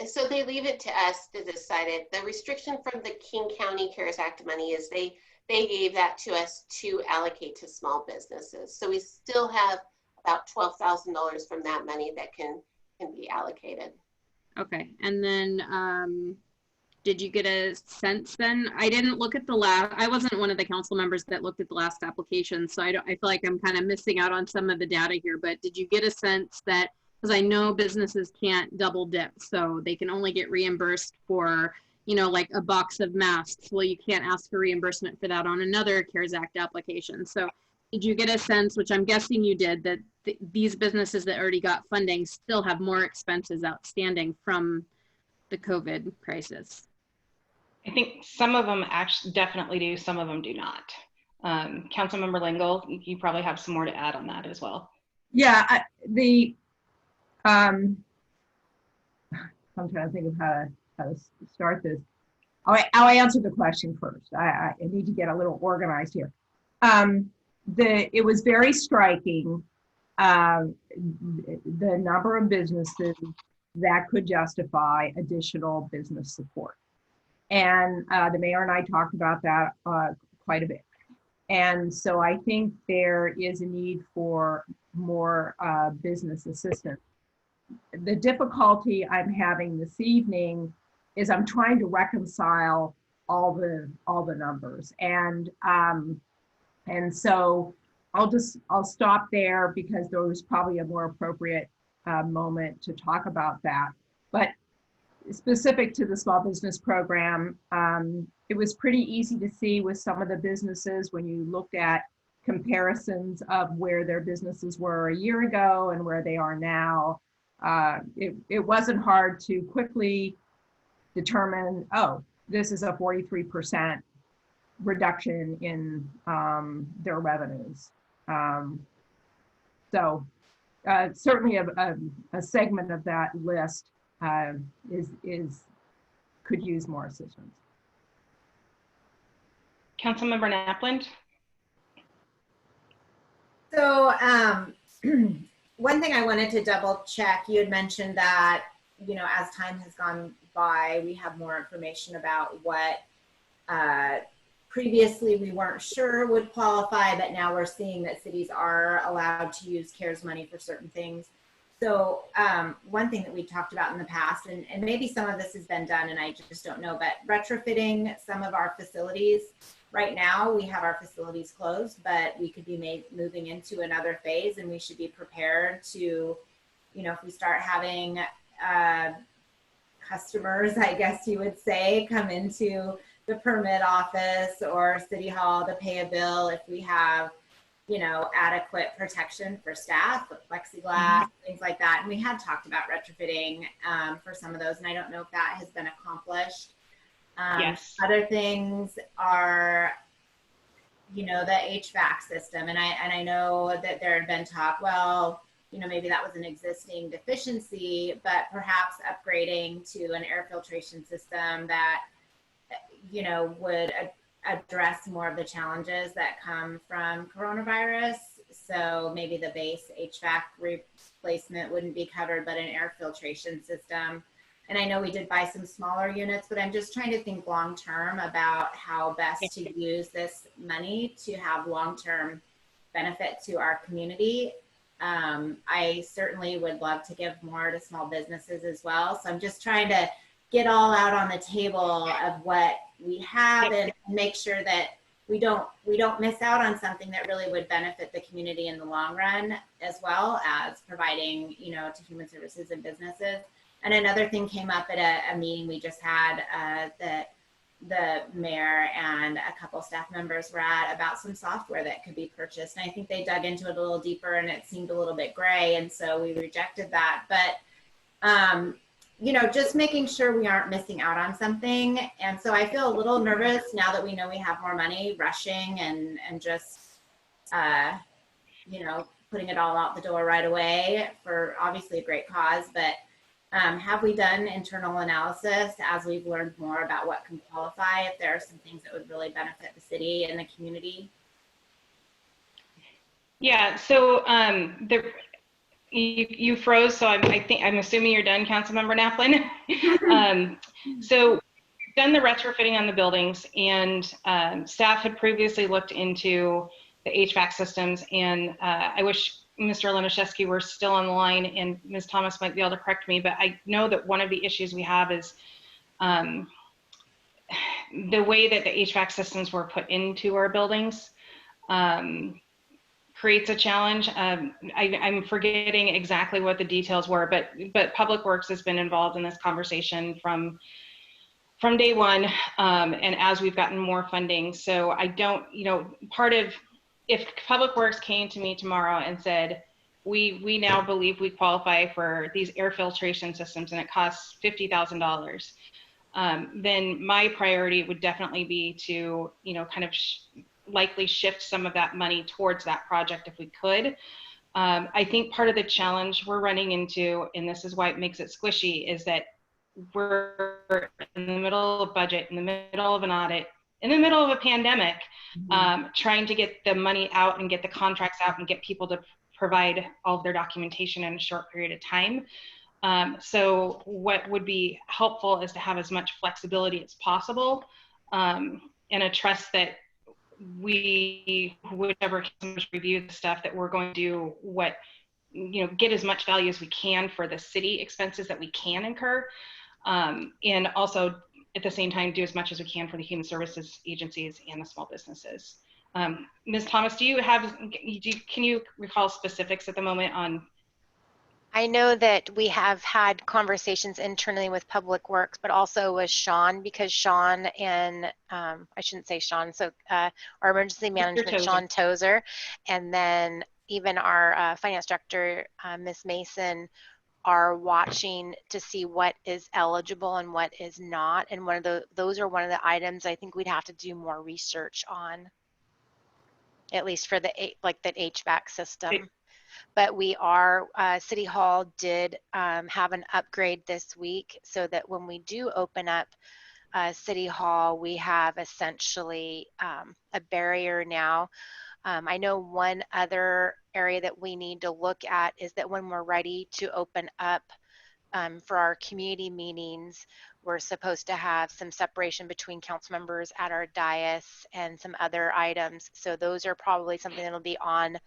So they leave it to us to decide it. The restriction from the King County CARES Act money is they gave that to us to allocate to small businesses. So we still have about $12,000 from that money that can be allocated. Okay, and then did you get a sense then? I didn't look at the last, I wasn't one of the council members that looked at the last application, so I feel like I'm kind of missing out on some of the data here, but did you get a sense that, because I know businesses can't double dip, so they can only get reimbursed for, you know, like a box of masks. Well, you can't ask for reimbursement for that on another CARES Act application. So did you get a sense, which I'm guessing you did, that these businesses that already got funding still have more expenses outstanding from the COVID crisis? I think some of them actually definitely do, some of them do not. Councilmember Lingle, you probably have some more to add on that as well. Yeah, I'm trying to think of how to start this. I'll answer the question first. I need to get a little organized here. It was very striking, the number of businesses that could justify additional business support. And the mayor and I talked about that quite a bit. And so I think there is a need for more business assistance. The difficulty I'm having this evening is I'm trying to reconcile all the numbers, and so I'll stop there because there was probably a more appropriate moment to talk about that. But specific to the small business program, it was pretty easy to see with some of the businesses when you looked at comparisons of where their businesses were a year ago and where they are now. It wasn't hard to quickly determine, oh, this is a 43% reduction in their revenues. So certainly a segment of that list could use more assistance. Councilmember Napland. So one thing I wanted to double check, you had mentioned that, you know, as time has gone by, we have more information about what previously we weren't sure would qualify, but now we're seeing that cities are allowed to use CARES money for certain things. So one thing that we talked about in the past, and maybe some of this has been done and I just don't know, but retrofitting some of our facilities. Right now we have our facilities closed, but we could be moving into another phase, and we should be prepared to, you know, if we start having customers, I guess you would say, come into the permit office or City Hall to pay a bill, if we have, you know, adequate protection for staff with plexiglass, things like that. And we had talked about retrofitting for some of those, and I don't know if that has been accomplished. Yes. Other things are, you know, the HVAC system. And I know that there had been talk, well, you know, maybe that was an existing deficiency, but perhaps upgrading to an air filtration system that, you know, would address more of the challenges that come from coronavirus. So maybe the base HVAC replacement wouldn't be covered, but an air filtration system. And I know we did buy some smaller units, but I'm just trying to think long-term about how best to use this money to have long-term benefit to our community. I certainly would love to give more to small businesses as well. So I'm just trying to get all out on the table of what we have and make sure that we don't miss out on something that really would benefit the community in the long run, as well as providing, you know, to human services and businesses. And another thing came up at a meeting we just had that the mayor and a couple staff members were at about some software that could be purchased. And I think they dug into it a little deeper and it seemed a little bit gray. And so we rejected that. But, you know, just making sure we aren't missing out on something. And so I feel a little nervous now that we know we have more money, rushing and just, you know, putting it all out the door right away for obviously a great cause. But have we done internal analysis as we've learned more about what can qualify, if there are some things that would really benefit the city and the community? Yeah, so you froze, so I'm assuming you're done, Councilmember Naplan. So we've done the retrofitting on the buildings, and staff had previously looked into the HVAC systems, and I wish Mr. Laniszewski were still on the line, and Ms. Thomas might be able to correct me, but I know that one of the issues we have is the way that the HVAC systems were put into our buildings creates a challenge. I'm forgetting exactly what the details were, but Public Works has been involved in this conversation from day one, and as we've gotten more funding. So I don't, you know, if Public Works came to me tomorrow and said, we now believe we qualify for these air filtration systems and it costs $50,000, then my priority would definitely be to, you know, kind of likely shift some of that money towards that project if we could. I think part of the challenge we're running into, and this is why it makes it squishy, is that we're in the middle of budget, in the middle of an audit, in the middle of a pandemic, trying to get the money out and get the contracts out and get people to provide all of their documentation in a short period of time. So what would be helpful is to have as much flexibility as possible, and a trust that whichever customers review the stuff, that we're going to do what, you know, get as much value as we can for the city expenses that we can incur, and also at the same time do as much as we can for the human services agencies and the small businesses. Ms. Thomas, can you recall specifics at the moment on I know that we have had conversations internally with Public Works, but also with Sean, because Sean and, I shouldn't say Sean, so our emergency management, Tozer. Sean Tozer, and then even our finance director, Ms. Mason, are watching to see what is eligible and what is not. And those are one of the items I think we'd have to do more research on, at least for the HVAC system. But we are, City Hall did have an upgrade this week, so that when we do open up City Hall, we have essentially a barrier now. I know one other area that we need to look at is that when we're ready to open up for our community meetings, we're supposed to have some separation between council members at our dais and some other items. So those are probably something that'll be on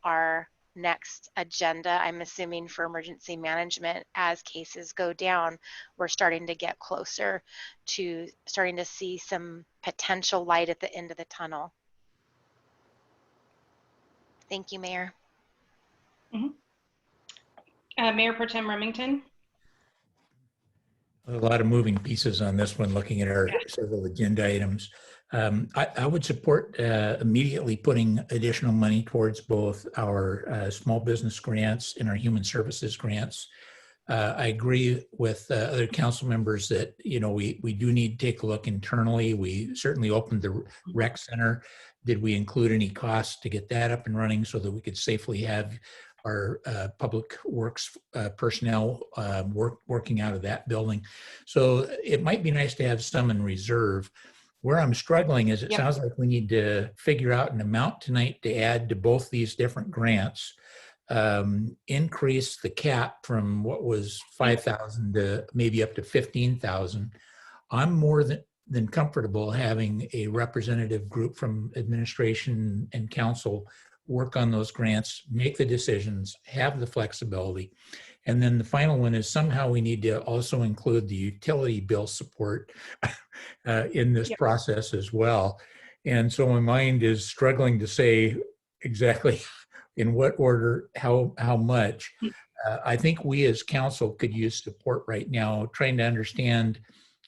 our next agenda, I'm assuming, for emergency management. As cases go down, we're starting to get closer to starting to see some potential light at the end of the tunnel. Thank you, Mayor. Mayor Pro Tem Remington. A lot of moving pieces on this one, looking at our several agenda items. I would support immediately putting additional money towards both our small business grants and our human services grants. I agree with other council members that, you know, we do need to take a look internally. We certainly opened the rec center. Did we include any costs to get that up and running so that we could safely have our public works personnel working out of that building? So it might be nice to have some in reserve. Where I'm struggling is it sounds like we need to figure out an amount tonight to add to both these different grants, increase the cap from what was 5,000 to maybe up to 15,000. I'm more than comfortable having a representative group from administration and council work on those grants, make the decisions, have the flexibility. And then the final one is somehow we need to also include the utility bill support in this process as well. And so my mind is struggling to say exactly in what order, how much. I think we as council could use support right now, trying to understand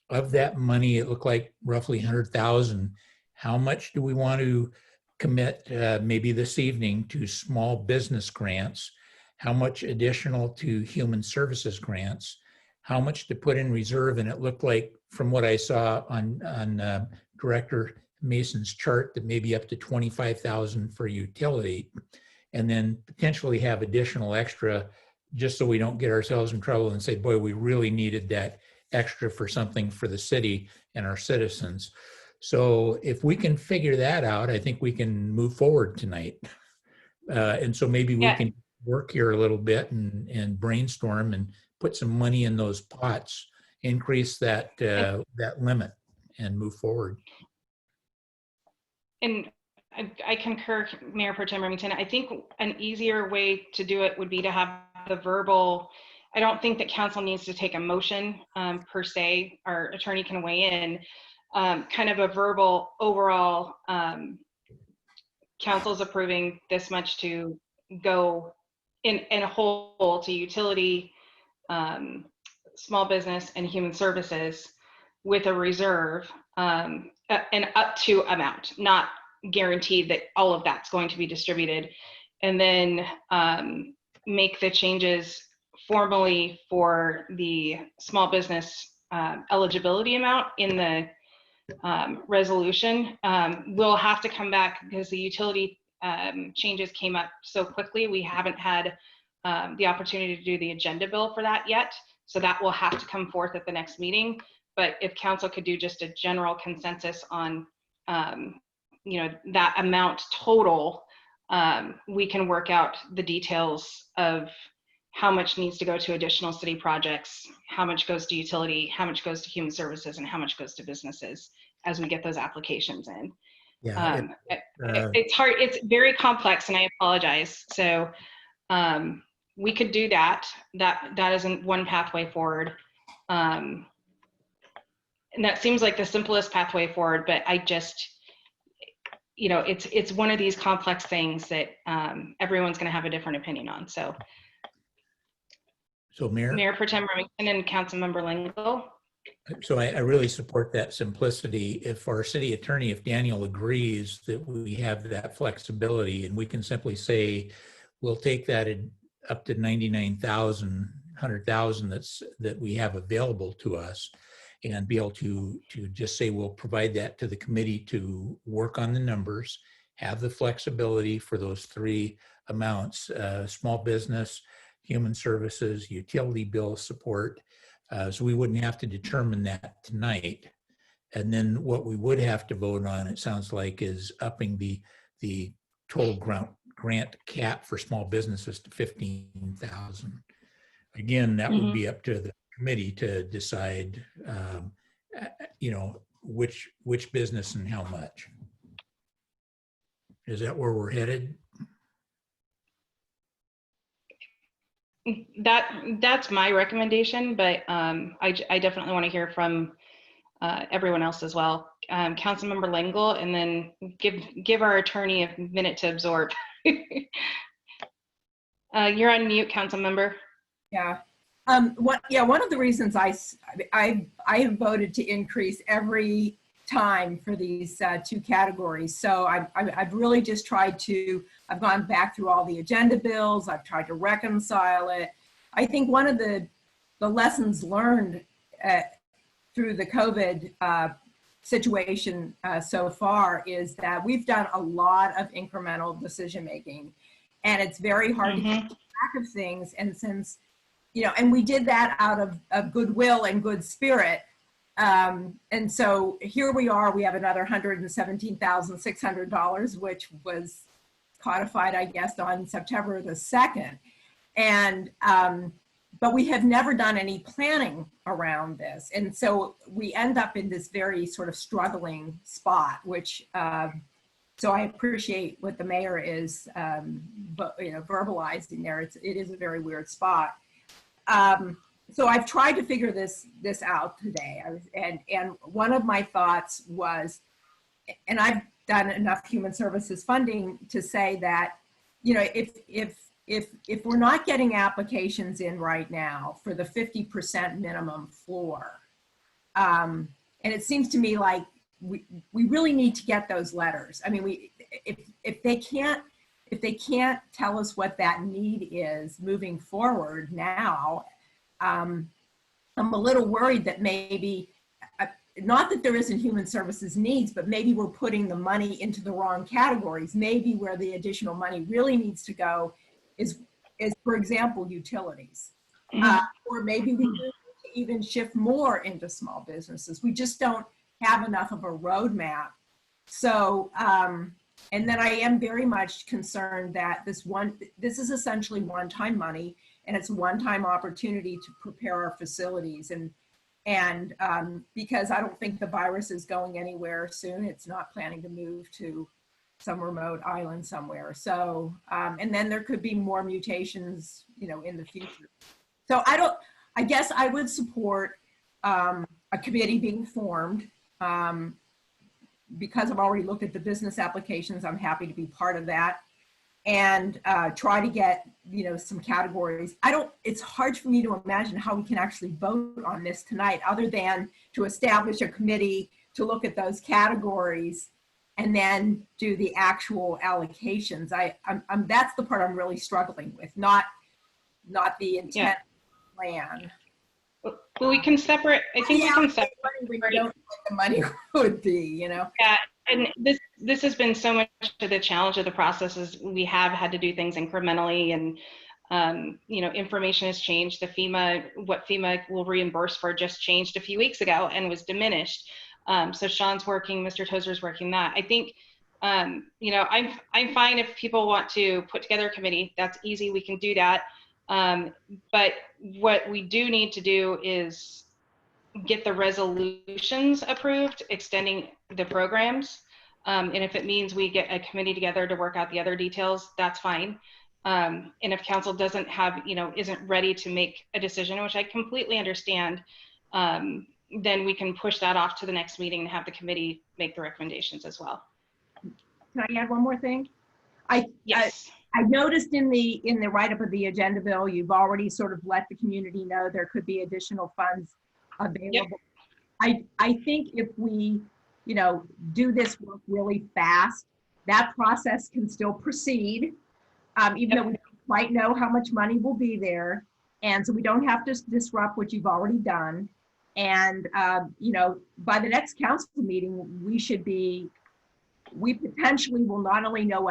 of that money. It looked like roughly 100,000. How much do we want to commit maybe this evening to small business grants? How much additional to human services grants? How much to put in reserve? And it looked like, from what I saw on Director Mason's chart, that maybe up to 25,000 for utility, and then potentially have additional extra, just so we don't get ourselves in trouble and say, boy, we really needed that extra for something for the city and our citizens. So if we can figure that out, I think we can move forward tonight. And so maybe we can work here a little bit and brainstorm and put some money in those pots, increase that that limit, and move forward. And I concur, Mayor Pro Tem Remington. I think an easier way to do it would be to have the verbal. I don't think that council needs to take a motion per se. Our attorney can weigh in. Kind of a verbal overall, council's approving this much to go in a whole to utility, small business, and human services with a reserve, an up to amount, not guaranteed that all of that's going to be distributed, and then make the changes formally for the small business eligibility amount in the resolution. We'll have to come back because the utility changes came up so quickly. We haven't had the opportunity to do the agenda bill for that yet. So that will have to come forth at the next meeting. But if council could do just a general consensus on, you know, that amount total, we can work out the details of how much needs to go to additional city projects, how much goes to utility, how much goes to human services, and how much goes to businesses as we get those applications in. Yeah, it's hard, it's very complex, and I apologize. So we could do that. That isn't one pathway forward. And that seems like the simplest pathway forward, but I just, you know, it's one of these complex things that everyone's going to have a different opinion on. So So Mayor Pro Tem Remington and Councilmember Lingle. So I really support that simplicity. If our city attorney, if Daniel agrees that we have that flexibility and we can simply say, we'll take that up to 99,000, 100,000 that we have available to us and be able to just say, we'll provide that to the committee to work on the numbers, have the flexibility for those three amounts, small business, human services, utility bill support. So we wouldn't have to determine that tonight. And then what we would have to vote on, it sounds like, is upping the total grant cap for small businesses to 15,000. Again, that would be up to the committee to decide, which business and how much. Is that where we're headed? That's my recommendation, but I definitely want to hear from everyone else as well. Councilmember Lingle, and then give our attorney a minute to absorb. You're on mute, Councilmember. Yeah. One of the reasons I have voted to increase every time for these two categories. So I've really just tried to, I've gone back through all the agenda bills. I've tried to reconcile it. I think one of the lessons learned through the COVID situation so far is that we've done a lot of incremental decision making, and it's very hard to keep track of things. And since, and we did that out of goodwill and good spirit. And so here we are, we have another $117,600, which was codified, I guess, on September the 2nd. And, but we have never done any planning around this. And so we end up in this very sort of struggling spot, which, so I appreciate what the mayor is, verbalizing there. It is a very weird spot. So I've tried to figure this out today. And one of my thoughts was, and I've done enough human services funding to say that, if we're not getting applications in right now for the 50% minimum floor, and it seems to me like we really need to get those letters. I mean, if they can't tell us what that need is moving forward now, I'm a little worried that maybe, not that there isn't human services needs, but maybe we're putting the money into the wrong categories. Maybe where the additional money really needs to go is for example, utilities. Or maybe we need to even shift more into small businesses. We just don't have enough of a roadmap. So, and then I am very much concerned that this is essentially one-time money, and it's a one-time opportunity to prepare our facilities. And because I don't think the virus is going anywhere soon, it's not planning to move to some remote island somewhere. So, and then there could be more mutations, in the future. So I guess I would support a committee being formed. Because I've already looked at the business applications, I'm happy to be part of that, and try to get, some categories. It's hard for me to imagine how we can actually vote on this tonight, other than to establish a committee to look at those categories and then do the actual allocations. That's the part I'm really struggling with, not the intent plan. Well, we can separate. I think we can separate. We don't know what the money would be, Yeah, and this has been so much of the challenge of the process is we have had to do things incrementally, and information has changed. What FEMA will reimburse for just changed a few weeks ago and was diminished. So Sean's working, Mr. Tozer's working that. I think, I'm fine if people want to put together a committee. That's easy. We can do that. But what we do need to do is get the resolutions approved, extending the programs. And if it means we get a committee together to work out the other details, that's fine. And if council doesn't have, isn't ready to make a decision, which I completely understand, then we can push that off to the next meeting and have the committee make the recommendations as well. Can I add one more thing? Yes. I noticed in the write-up of the agenda bill, you've already sort of let the community know there could be additional funds available. I think if we, do this work really fast, that process can still proceed, even though we don't quite know how much money will be there. And so we don't have to disrupt what you've already done. And, by the next council meeting, we potentially will not only know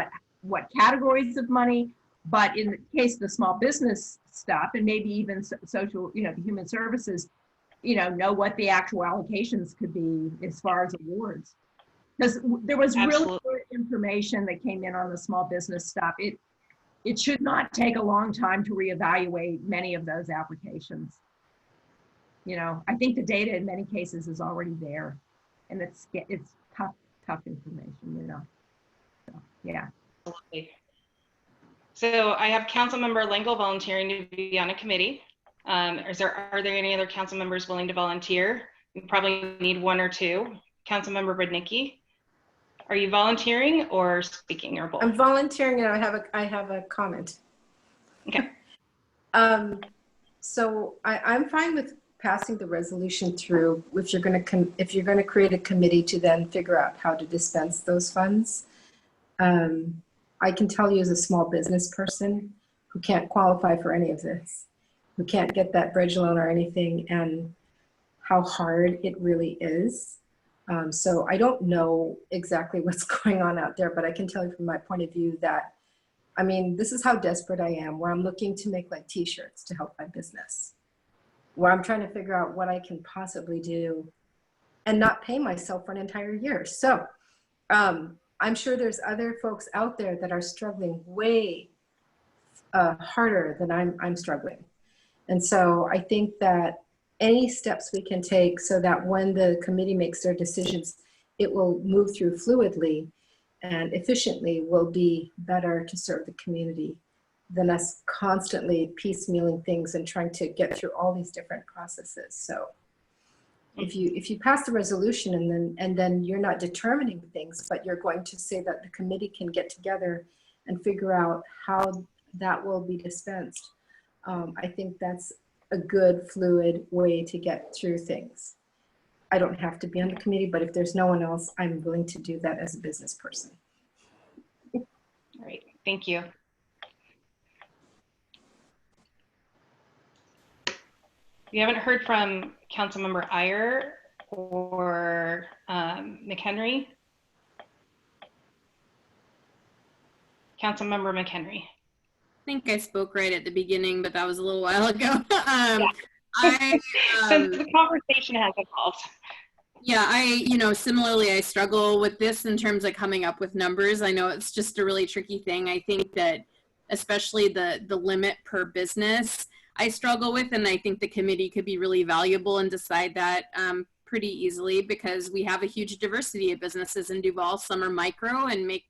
what categories of money, but in the case of the small business stuff, and maybe even social, the human services, know what the actual allocations could be as far as awards. Because there was really good information that came in on the small business stuff. It should not take a long time to reevaluate many of those applications. I think the data in many cases is already there, and it's tough information, So, yeah. Absolutely. So I have Councilmember Lingle volunteering to be on a committee. Are there any other council members willing to volunteer? We probably need one or two. Councilmember Brudnicki, are you volunteering or speaking, or both? I'm volunteering, and I have a comment. Okay. So I'm fine with passing the resolution through if you're going to create a committee to then figure out how to dispense those funds. I can tell you as a small business person who can't qualify for any of this, who can't get that bridge loan or anything, and how hard it really is. So I don't know exactly what's going on out there, but I can tell you from my point of view that, this is how desperate I am, where I'm looking to make like t-shirts to help my business, where I'm trying to figure out what I can possibly do and not pay myself for an entire year. So I'm sure there's other folks out there that are struggling way harder than I'm struggling. And so I think that any steps we can take so that when the committee makes their decisions, it will move through fluidly and efficiently will be better to serve the community than us constantly piecemealing things and trying to get through all these different processes. So if you pass the resolution and then you're not determining things, but you're going to say that the committee can get together and figure out how that will be dispensed, I think that's a good fluid way to get through things. I don't have to be on the committee, but if there's no one else, I'm willing to do that as a business person. All right, thank you. We haven't heard from Councilmember Iyer or McHenry. Councilmember McHenry. I think I spoke right at the beginning, but that was a little while ago. Since the conversation has evolved. Yeah, similarly, I struggle with this in terms of coming up with numbers. I know it's just a really tricky thing. I think that especially the limit per business, I struggle with, and I think the committee could be really valuable and decide that pretty easily, because we have a huge diversity of businesses in Duval. Some are micro and make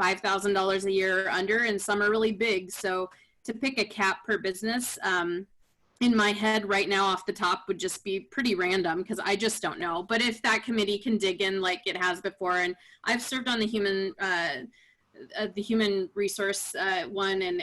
$5,000 a year or under, and some are really big. So to pick a cap per business, in my head right now off the top would just be pretty random, because I just don't know. But if that committee can dig in like it has before, and I've served on the human resource one, and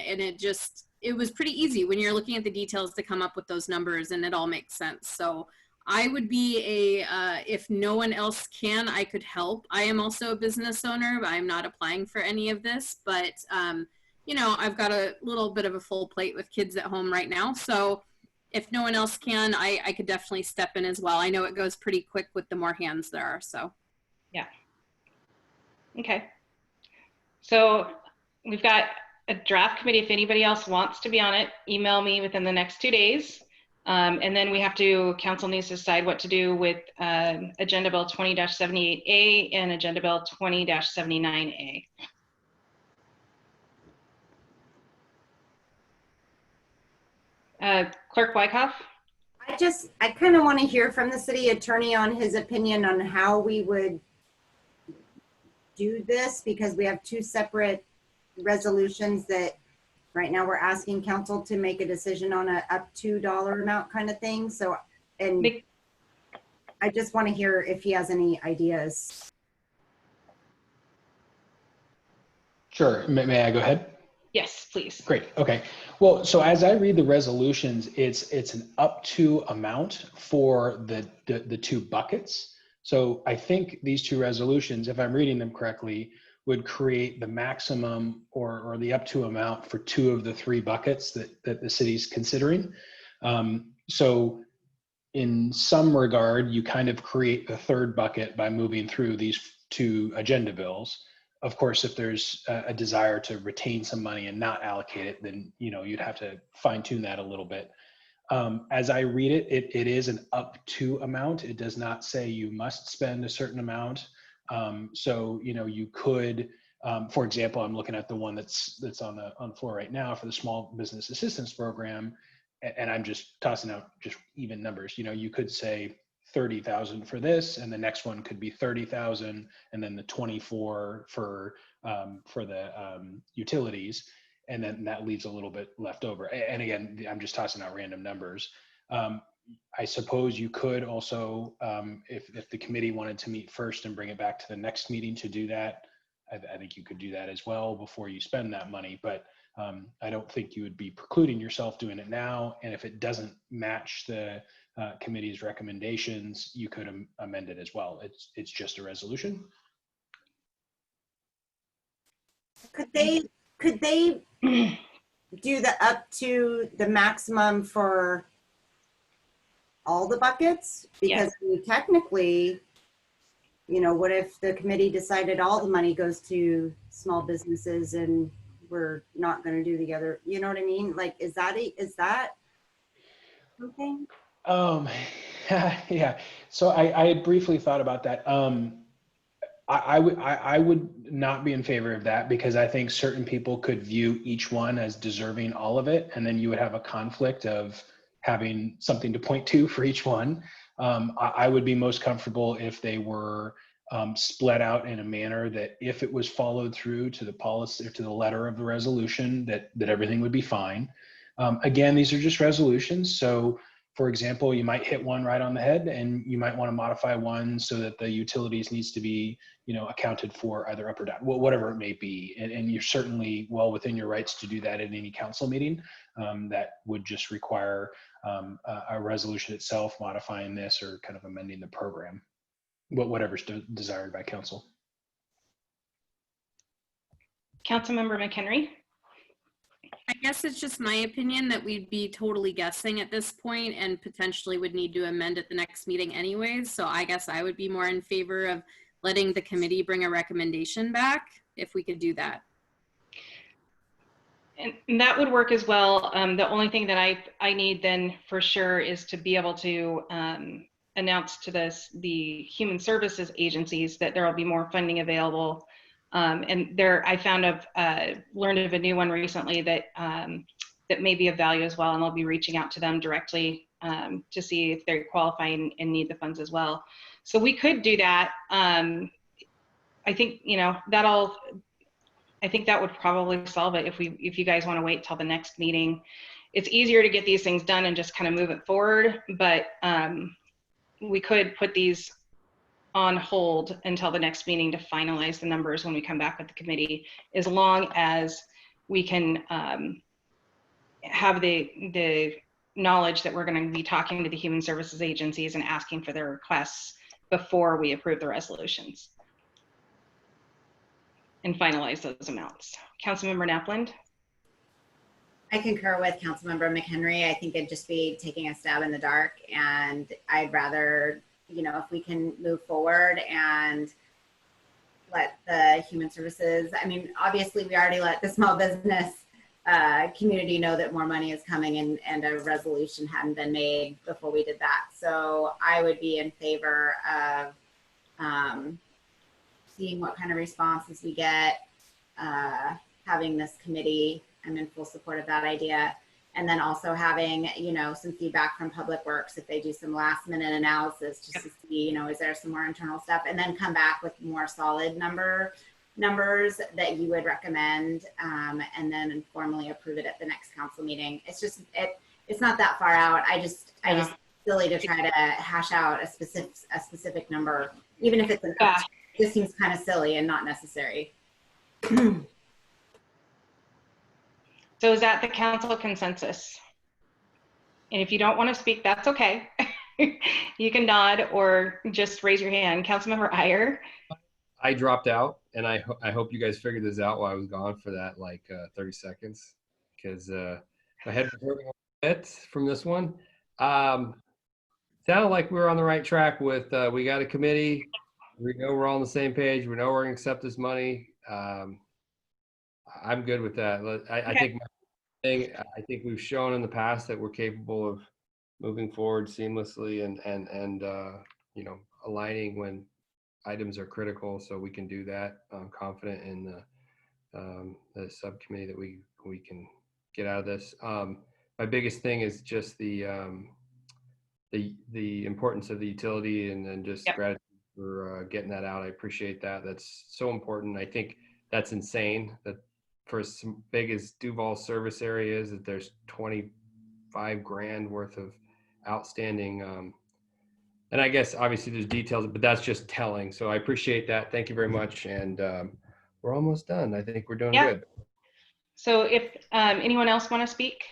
it was pretty easy when you're looking at the details to come up with those numbers, and it all makes sense. So I would be if no one else can, I could help. I am also a business owner, but I'm not applying for any of this, but I've got a little bit of a full plate with kids at home right now. So if no one else can, I could definitely step in as well. I know it goes pretty quick with the more hands there are, so. Yeah. Okay. So we've got a draft committee. If anybody else wants to be on it, email me within the next 2 days. And then council needs to decide what to do with Agenda Bill 20-78A and Agenda Bill 20-79A. Clerk Wyckoff? I kind of want to hear from the city attorney on his opinion on how we would do this, because we have two separate resolutions that right now we're asking council to make a decision on a up to dollar amount kind of thing. So, and I just want to hear if he has any ideas. Sure. May I go ahead? Yes, please. Great. Okay. Well, so as I read the resolutions, it's an up to amount for the two buckets. So I think these two resolutions, if I'm reading them correctly, would create the maximum or the up to amount for two of the three buckets that the city's considering. So in some regard, you kind of create the third bucket by moving through these two agenda bills. Of course, if there's a desire to retain some money and not allocate it, then you'd have to fine tune that a little bit. As I read it, it is an up to amount. It does not say you must spend a certain amount. So you could, for example, I'm looking at the one that's on the floor right now for the Small Business Assistance Program, and I'm just tossing out just even numbers. You could say 30,000 for this, and the next one could be 30,000, and then the 24 for the utilities, and then that leaves a little bit left over. And again, I'm just tossing out random numbers. I suppose you could also, if the committee wanted to meet first and bring it back to the next meeting to do that, I think you could do that as well before you spend that money. But I don't think you would be precluding yourself doing it now. And if it doesn't match the committee's recommendations, you could amend it as well. It's just a resolution. Could they do the up to the maximum for all the buckets? Because technically, what if the committee decided all the money goes to small businesses and we're not going to do the other? You know what I mean? Like, is that something? Yeah. So I had briefly thought about that. I would not be in favor of that, because I think certain people could view each one as deserving all of it, and then you would have a conflict of having something to point to for each one. I would be most comfortable if they were split out in a manner that if it was followed through to the policy or to the letter of the resolution, that everything would be fine. Again, these are just resolutions. So for example, you might hit one right on the head, and you might want to modify one so that the utilities needs to be, accounted for either up or down, whatever it may be. And you're certainly well within your rights to do that at any council meeting. That would just require a resolution itself modifying this or kind of amending the program, whatever's desired by council. Councilmember McHenry. I guess it's just my opinion that we'd be totally guessing at this point and potentially would need to amend at the next meeting anyways. So I guess I would be more in favor of letting the committee bring a recommendation back if we could do that. And that would work as well. The only thing that I need then for sure is to be able to announce to the human services agencies that there will be more funding available. And I learned of a new one recently that that may be of value as well, and I'll be reaching out to them directly to see if they're qualifying and need the funds as well. So we could do that. I think I think that would probably solve it if you guys want to wait till the next meeting. It's easier to get these things done and just kind of move it forward, but we could put these on hold until the next meeting to finalize the numbers when we come back with the committee, as long as we can have the knowledge that we're going to be talking to the human services agencies and asking for their requests before we approve the resolutions and finalize those amounts. Councilmember Napland. I concur with Councilmember McHenry. I think it'd just be taking a stab in the dark, and I'd rather, if we can move forward and let the human services, obviously we already let the small business community know that more money is coming, and a resolution hadn't been made before we did that. So I would be in favor of seeing what kind of responses we get, having this committee. I'm in full support of that idea. And then also having, some feedback from Public Works if they do some last minute analysis just to see, is there some more internal stuff, and then come back with more solid numbers that you would recommend, and then formally approve it at the next council meeting. It's just, it's not that far out. I just silly to try to hash out a specific number, even if it's it just seems kind of silly and not necessary. So is that the council consensus? And if you don't want to speak, that's okay. You can nod or just raise your hand. Councilmember Iyer. I dropped out, and I hope you guys figured this out while I was gone for that 30 seconds, because my head was hurting a bit from this one. Sounded like we were on the right track with we got a committee. We know we're all on the same page. We know we're going to accept this money. I'm good with that. I think we've shown in the past that we're capable of moving forward seamlessly and aligning when items are critical, so we can do that. I'm confident in the subcommittee that we can get out of this. My biggest thing is just the importance of the utility, and then just gratitude for getting that out. I appreciate that. That's so important. I think that's insane that for as big as Duval service area is, that there's 25 grand worth of outstanding. And I guess obviously there's details, but that's just telling. So I appreciate that. Thank you very much. And we're almost done. I think we're doing good. So if anyone else want to speak?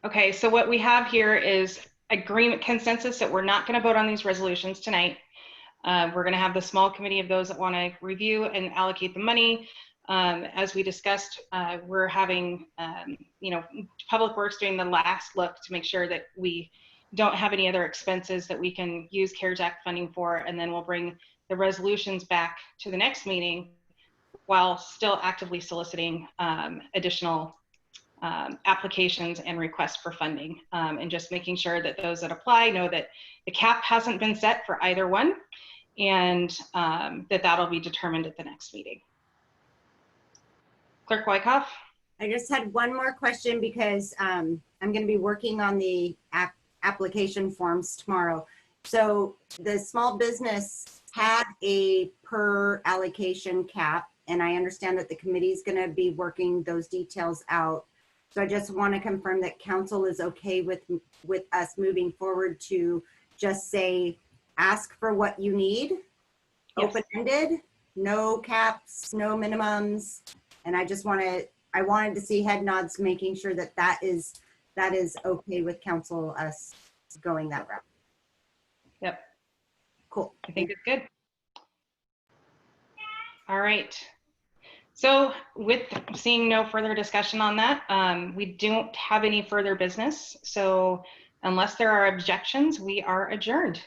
Okay, so what we have here is agreement consensus that we're not going to vote on these resolutions tonight. We're going to have the small committee of those that want to review and allocate the money. As we discussed, we're having, Public Works doing the last look to make sure that we don't have any other expenses that we can use CARES Act funding for, and then we'll bring the resolutions back to the next meeting while still actively soliciting additional applications and requests for funding, and just making sure that those that apply know that the cap hasn't been set for either one, and that'll be determined at the next meeting. Clerk Wyckoff? I just had one more question, because I'm going to be working on the application forms tomorrow. So the small business had a per allocation cap, and I understand that the committee is going to be working those details out. So I just want to confirm that council is okay with us moving forward to just say, ask for what you need, open-ended, no caps, no minimums. And I wanted to see head nods, making sure that that is okay with council, us going that route. Yep. Cool. I think it's good. All right. So with seeing no further discussion on that, we don't have any further business. So unless there are objections, we are adjourned.